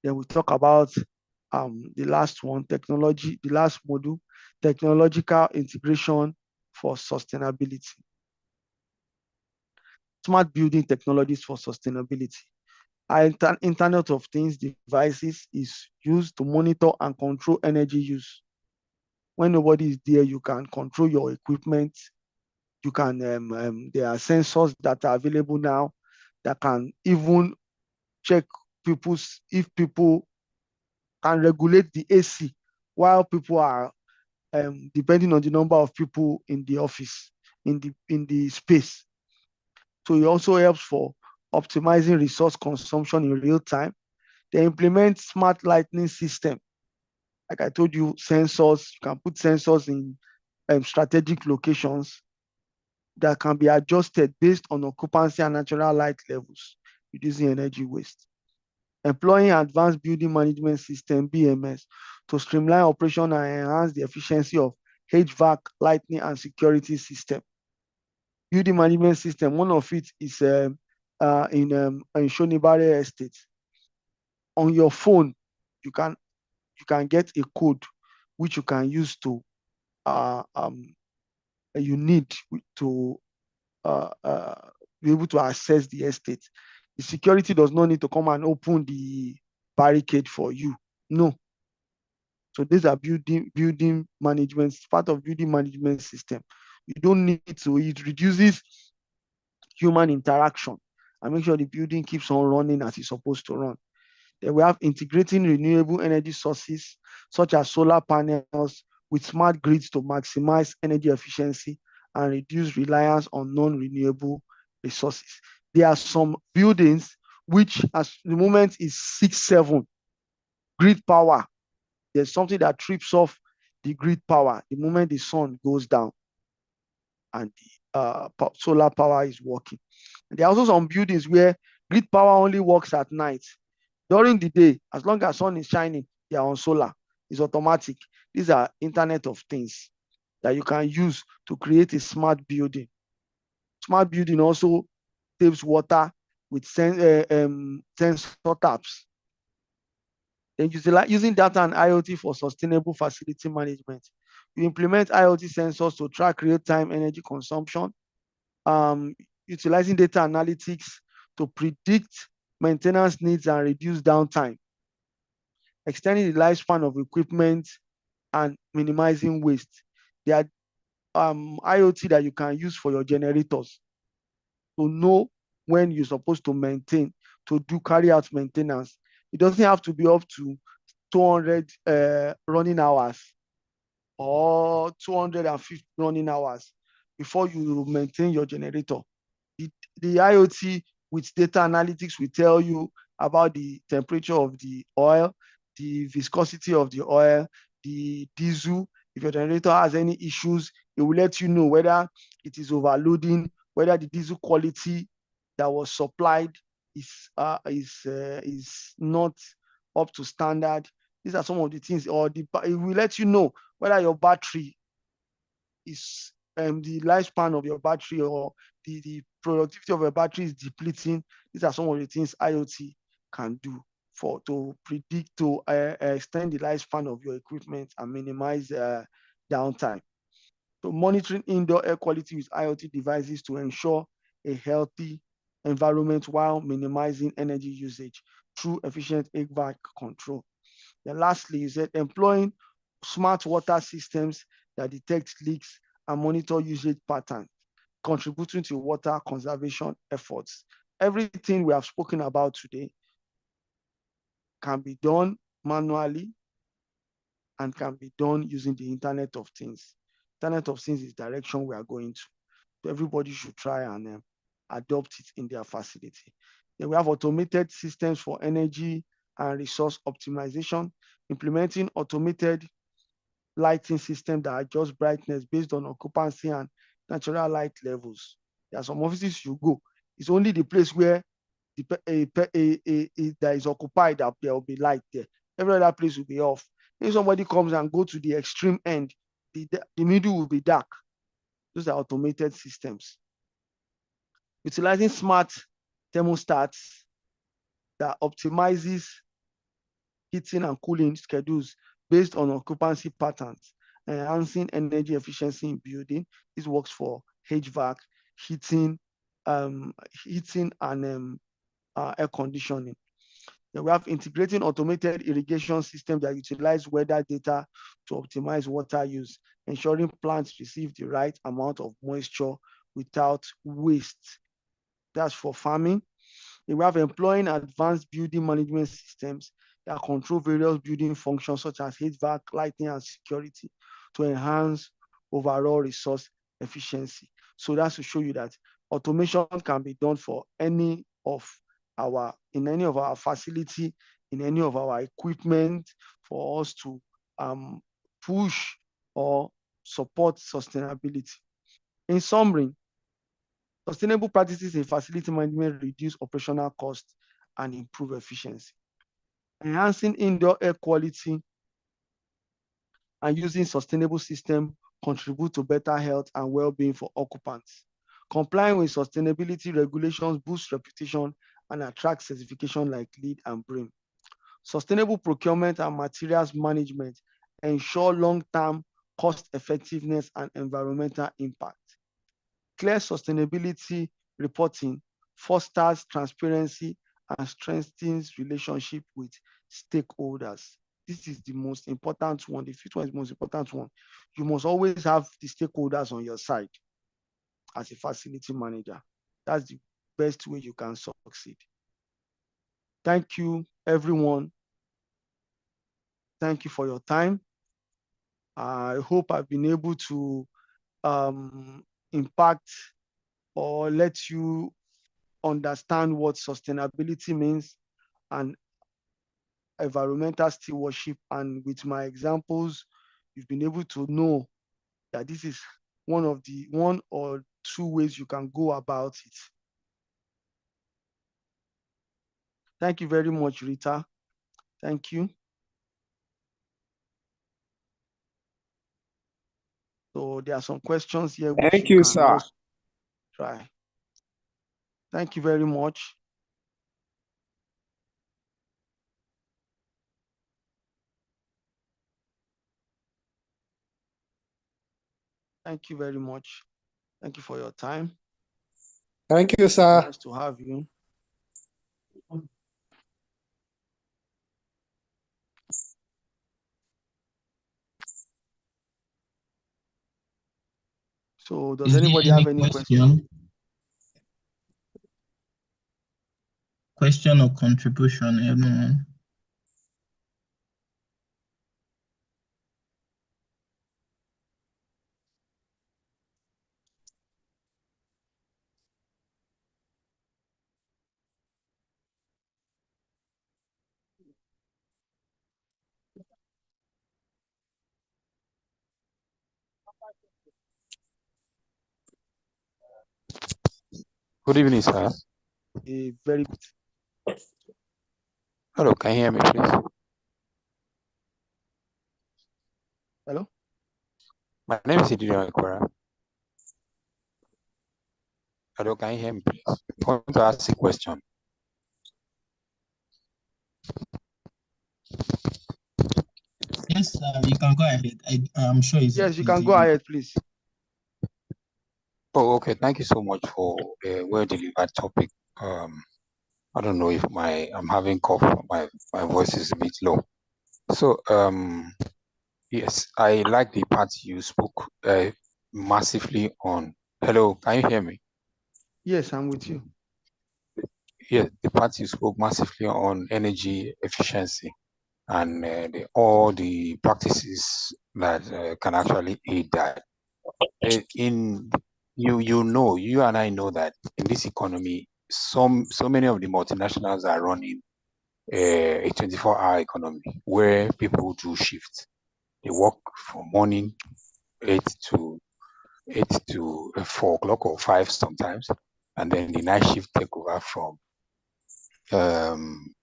Then we talk about the last one, technology, the last module, technological integration for sustainability. Smart building technologies for sustainability. Our Internet of Things devices is used to monitor and control energy use. When nobody is there, you can control your equipment. You can, there are sensors that are available now that can even check if people can regulate the AC while people are, depending on the number of people in the office, in the space. So it also helps for optimizing resource consumption in real time. They implement smart lighting system. Like I told you, sensors, you can put sensors in strategic locations that can be adjusted based on occupancy and natural light levels, reducing energy waste. Employing advanced building management system, BMS, to streamline operation and enhance the efficiency of HVAC, lighting, and security system. Building management system, one of it is in Shonibare Estate. On your phone, you can get a code which you can use to you need to be able to access the estate. The security does not need to come and open the barricade for you. No. So these are building management, part of building management system. You don't need to, it reduces human interaction and make sure the building keeps on running as it's supposed to run. Then we have integrating renewable energy sources such as solar panels with smart grids to maximize energy efficiency and reduce reliance on non-renewable resources. There are some buildings which at the moment is 6, 7 grid power. There's something that trips off the grid power the moment the sun goes down and the solar power is working. And there are also some buildings where Grid power only works at night. During the day, as long as sun is shining, they are on solar. It's automatic. These are Internet of Things that you can use to create a smart building. Smart building also saves water with sensor taps. Then using data and IoT for sustainable facility management. You implement IoT sensors to track real-time energy consumption, utilizing data analytics to predict maintenance needs and reduce downtime, extending the lifespan of equipment and minimizing waste. There are IoT that you can use for your generators to know when you're supposed to maintain, to carry out maintenance. It doesn't have to be up to 200 running hours or 250 running hours before you maintain your generator. The IoT with data analytics will tell you about the temperature of the oil, the viscosity of the oil, the diesel. If your generator has any issues, it will let you know whether it is overloading, whether the diesel quality that was supplied is not up to standard. These are some of the things, or it will let you know whether your battery is the lifespan of your battery, or the productivity of your battery is depleting. These are some of the things IoT can do to predict, to extend the lifespan of your equipment and minimize downtime. So monitoring indoor air quality with IoT devices to ensure a healthy environment while minimizing energy usage through efficient HVAC control. Then lastly, you said employing smart water systems that detect leaks and monitor usage patterns, contributing to water conservation efforts. Everything we have spoken about today can be done manually and can be done using the Internet of Things. Internet of Things is the direction we are going to. So everybody should try and adopt it in their facility. Then we have automated systems for energy and resource optimization, implementing automated lighting system that adjust brightness based on occupancy and natural light levels. There are some offices you go, it's only the place where that is occupied that there will be light there. Every other place will be off. If somebody comes and go to the extreme end, the middle will be dark. Those are automated systems. Utilizing smart thermostats that optimizes heating and cooling schedules based on occupancy patterns, enhancing energy efficiency in building. This works for HVAC, heating, heating and air conditioning. Then we have integrating automated irrigation systems that utilize weather data to optimize water use, ensuring plants receive the right amount of moisture without waste. That's for farming. Then we have employing advanced building management systems that control various building functions such as HVAC, lighting, and security to enhance overall resource efficiency. So that's to show you that automation can be done for any of our facility, in any of our equipment, for us to push or support sustainability. In summary, sustainable practices in facility management reduce operational costs and improve efficiency. Enhancing indoor air quality and using sustainable systems contribute to better health and well-being for occupants. Complying with sustainability regulations boosts reputation and attracts certification like LEED and BREEAM. Sustainable procurement and materials management ensure long-term cost effectiveness and environmental impact. Clear sustainability reporting fosters transparency and strengthens relationship with stakeholders. This is the most important one. The fifth one is the most important one. You must always have the stakeholders on your side as a facility manager. That's the best way you can succeed. Thank you, everyone. Thank you for your time. I hope I've been able to impact or let you understand what sustainability means and environmental stewardship. And with my examples, you've been able to know that this is one or two ways you can go about it. Thank you very much, Rita. Thank you. So there are some questions here which Thank you, can sir. also try. Thank you very much. Thank you very much. Thank you for your time. Thank you, sir. Nice to have you. So does anybody have any question? Question or contribution, everyone? Good evening, sir. Very good. Hello, can you hear me, please? Hello? My name is Idris Akwara. Hello, can you hear me, please? I want to ask a question. Yes, you can go ahead. I'm sure it's yes, you can go ahead, please. Oh, okay. Thank you so much for a well-delivered topic. I don't know if I'm having cough. My voice is a bit low. So, yes, I like the part you spoke massively on. Hello, can you hear me? Yes, I'm with you. Yeah, the part you spoke massively on energy efficiency and all the practices that can actually aid that. In you and I know that in this economy, so many of the multinationals are running a 24-hour economy where people do shifts. They work from morning 8 to 4 o'clock or 5 sometimes, and then the night shift take over um,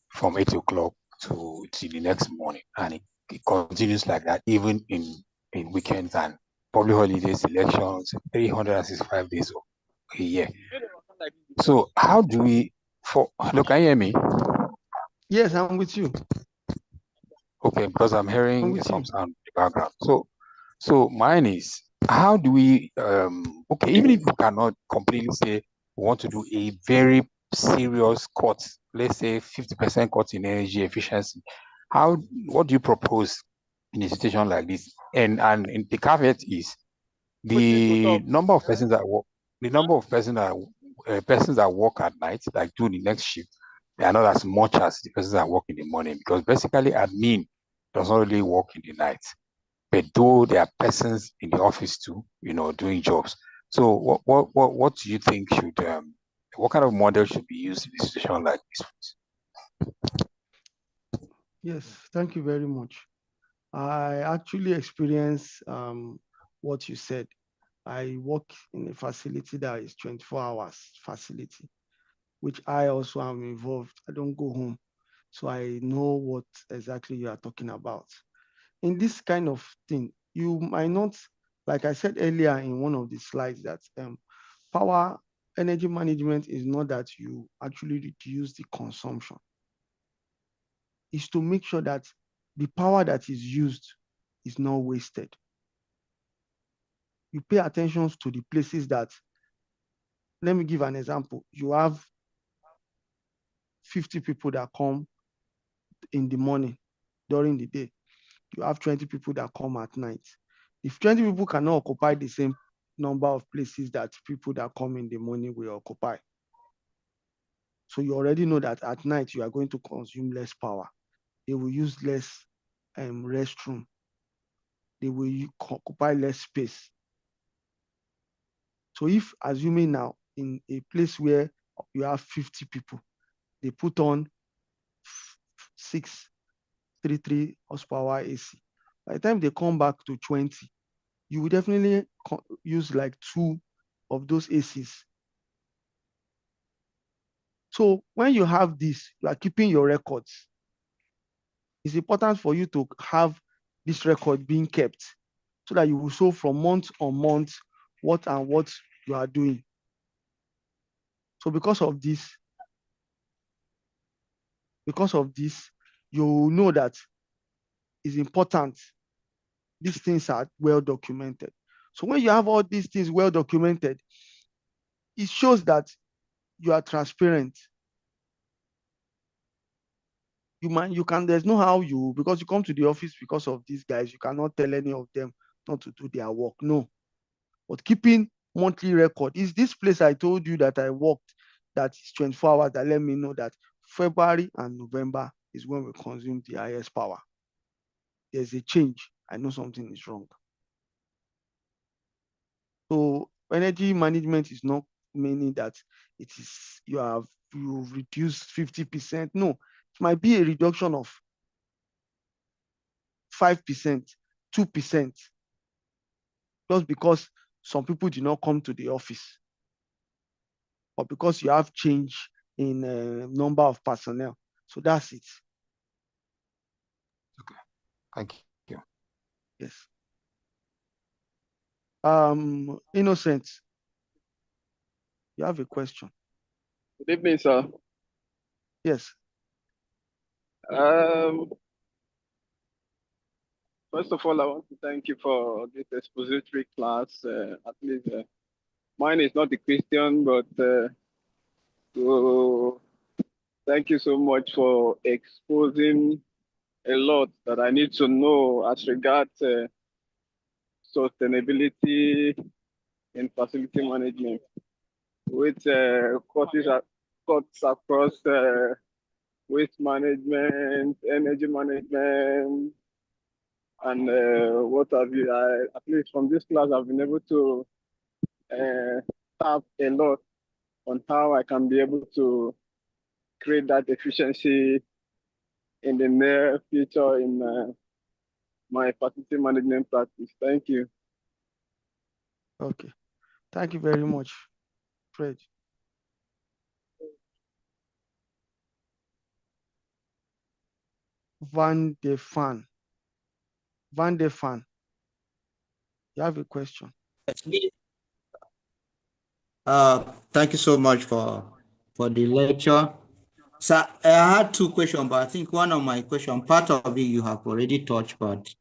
from 8 o'clock to the next morning, and it continues like that even in weekends and public holidays, elections, 365 days of a year. So how do we hello, can you hear me? Yes, I'm with you. Okay, because I'm I'm hearing with some you. sound in the background. So mine is, how do we okay, even if we cannot completely say we want to do a very serious cut, let's say 50% cut in energy efficiency, what do you propose in a situation like this? And the caveat is the number of persons that work, the number of persons that work at night, like do the next shift, they are not as much as the persons that work in the morning, because basically admin does not really work in the night. But though there are persons in the office too, doing jobs. So what do you think what kind of model should be used in a situation like this? Yes, thank you very much. I actually experienced what you said. I work in a facility that is 24 hours facility, which I also am involved. I don't go home. So I know what exactly you are talking about. In this kind of thing, you might not, like I said earlier in one of the slides, that power energy management is not that you actually reduce the consumption. It's to make sure that the power that is used is not wasted. You pay attention to the places that, let me give an example. You have 50 people that come in the morning during the day. You have 20 people that come at night. If 20 people cannot occupy the same number of places that people that come in the morning will occupy, so you already know that at night you are going to consume less power. They will use less restroom. They will occupy less space. So if, assuming now, in a place where you have 50 people, they put on 633 horsepower AC. By the time they come back to 20, you will definitely use like 2 of those ACs. So when you have this, you are keeping your records. It's important for you to have this record being kept so that you will show from month on month what you are doing. So because of this, you know that it's important. These things are well documented. So when you have all these things well documented, it shows that you are transparent. There's no how because you come to the office because of these guys, you cannot tell any of them not to do their work. No. But keeping monthly record is this place I told you that I worked, that is 24 hours, that let me know that February and November is when we consume the highest power. There's a change. I know something is wrong. So energy management is not meaning that you've reduced 50%. No, it might be a reduction of 5%, 2%, just because some people did not come to the office, or because you have change in number of personnel. So that's it. Okay, thank you. Yes. Innocent, you have a question? Good evening, sir. Yes. First of all, I want to thank you for this expository class. At least mine is not a Christian, but so thank you so much for exposing a lot that I need to know as regards sustainability in facility management, which cuts across waste management, energy management, and what have you. At least from this class, I've been able to tap a lot on how I can be able to create that efficiency in the near future in my facility management practice. Thank you. Okay. Thank you very much, Fred. Van de Fan. You have a question? Thank you so much for the lecture. So I had two questions, but I think one of my question, part of it you have already touched, but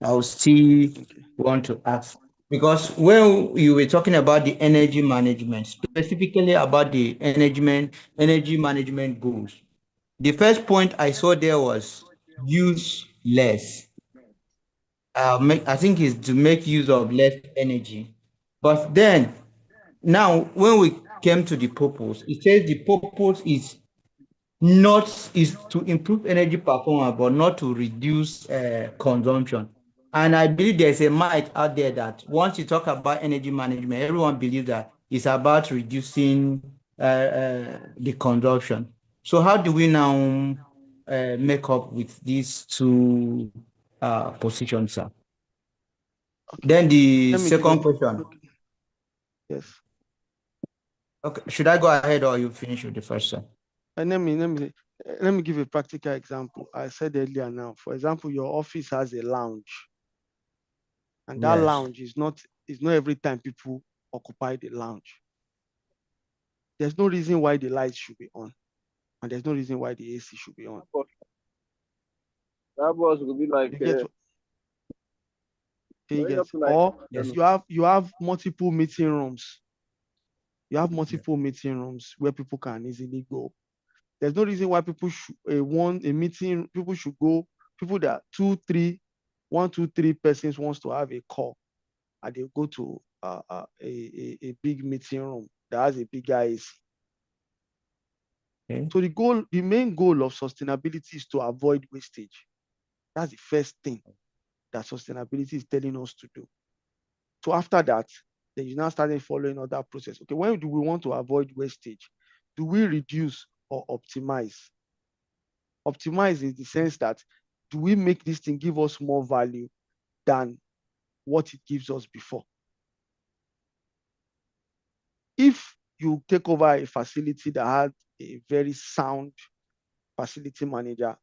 I'll still want to ask. Because when you were talking about the energy management, specifically about the energy management goals, the first point I saw there was use less. I think is to make use of less energy. But then now when we came to the purpose, it says the purpose is to improve energy performance, but not to reduce consumption. And I believe there's a myth out there that once you talk about energy management, everyone believes that it's about reducing the consumption. So how do we now make up with these two positions, sir? Okay. Then the Let me give second it. question. Okay. Yes. Okay, should I go ahead or you finish with the first one? And let me give a practical example. I said earlier now, for example, your office has a lounge, and that Yes. lounge is not every time people occupy the lounge. There's no reason why the lights should be on, and there's no reason why the AC should be on. That boss will be like, You get what? You get, like, or Yes. you have multiple meeting rooms. You have multiple meeting rooms where people can easily go. There's no reason why people should want a meeting. People should go. People that 1, 2, 3 persons wants to have a call, and they go to a big meeting room that has a bigger AC. Okay. So the main goal of sustainability is to avoid wastage. That's the first thing that sustainability is telling us to do. So after that, then you now started following other process. Okay, when do we want to avoid wastage? Do we reduce or optimize? Optimize in the sense that, do we make this thing give us more value than what it gives us before? If you take over a facility that had a very sound facility manager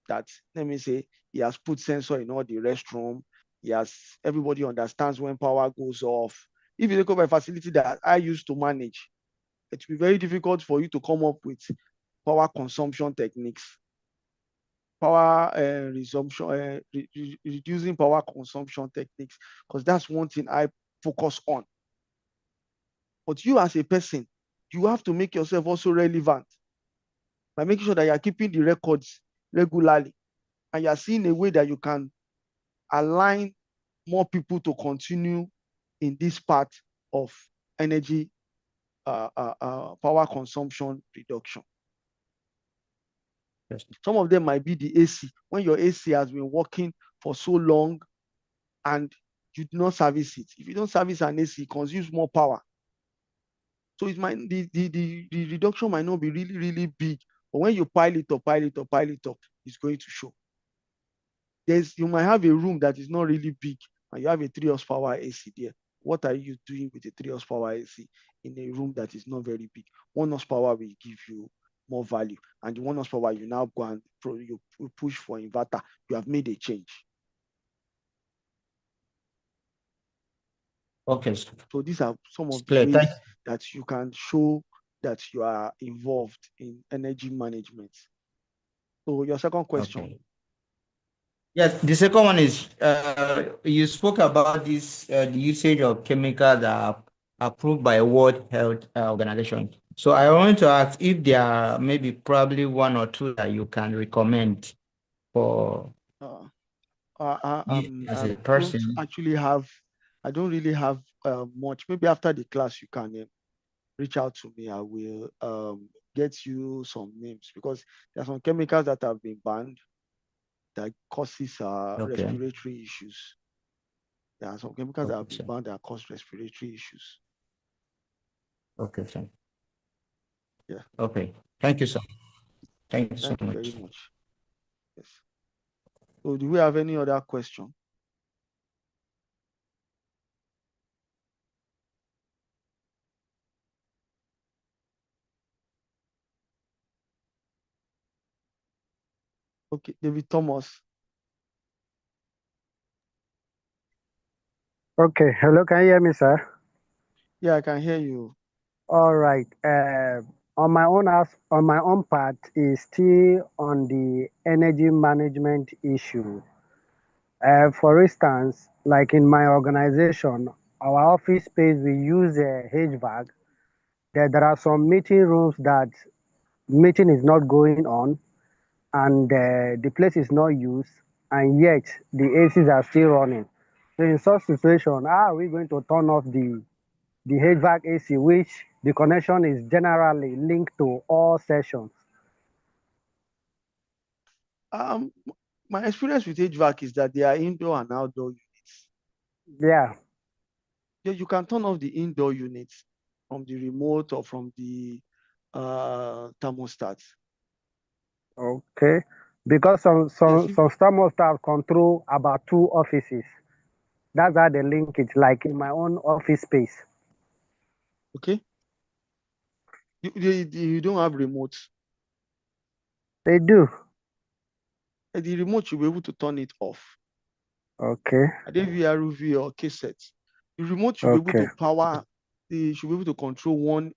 that, let me say, he has put sensor in all the restroom. Everybody understands when power goes off. If you take over a facility that I used to manage, it will be very difficult for you to come up with power consumption techniques, reducing power consumption techniques, because that's one thing I focus on. But you as a person, you have to make yourself also relevant by making sure that you are keeping the records regularly and you are seeing a way that you can align more people to continue in this part of energy power consumption reduction. Yes. Some of them might be the AC. When your AC has been working for so long and you do not service it, if you don't service an AC, it consumes more power. So it might the reduction might not be really, really big, but when you pile it up, it's going to show. You might have a room that is not really big and you have a 3 horsepower AC there. What are you doing with a 3 horsepower AC in a room that is not very big? 1 horsepower will give you more value, and the 1 horsepower you now go and you push for inverter. You have made a change. Okay. So these are some of the Clear. ways that you can show that you are involved in energy management. So your second question. Okay. Yes, the second one is you spoke about this the usage of chemicals that are approved by World Health Organization. So I want to ask if there are maybe probably 1 or 2 that you can recommend for as a person. I don't really have much. Maybe after the class you can reach out to me. I will get you some names, because there are some chemicals that have been banned that causes respiratory issues. There are some chemicals that have been banned that cause respiratory issues. Okay, sir. Yeah. Okay. Thank you, sir. Thank you so much. Thank you very much. Yes. So do we have any other question? Okay, David Thomas. Okay, hello, can you hear me, sir? Yeah, I can hear you. All right. On my own part is still on the energy management issue. For instance, like in my organization, our office space, we use a HVAC. There are some meeting rooms that meeting is not going on, and the place is not used, and yet the ACs are still running. So in such situation, how are we going to turn off the HVAC AC, which the connection is generally linked to all sessions? My experience with HVAC is that they are indoor and outdoor units. Yeah. Yeah, you can turn off the indoor units from the remote or from the thermostat. Okay. Because some thermostats control about 2 offices. That's how they link it, like in my own office space. Okay. You don't have remotes. They do. The remote, you'll be able to turn it off. Okay. Either via RUV or cassette. The remote should be able to power. You should be able to control 1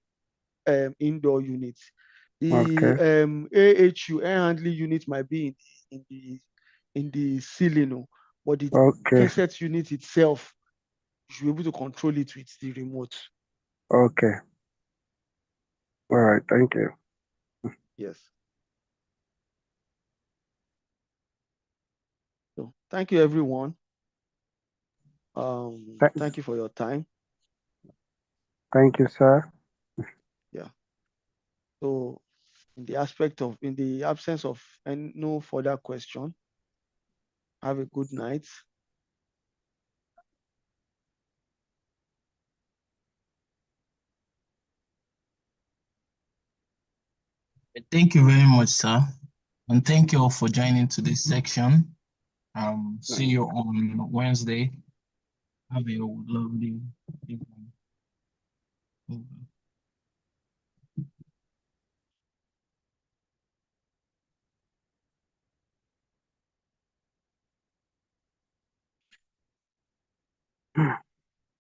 indoor unit. The AHU, air handling unit, might be in the ceiling, but the cassette unit itself, you should be able to control it with the remote. Okay. All right. Thank you. Yes. So thank you, everyone. Thank you for your time. Thank you, sir. Yeah. So in the absence of no further question, have a good night. Thank you very much, sir. And thank you all for joining today's section. See you on Wednesday. Have a lovely evening.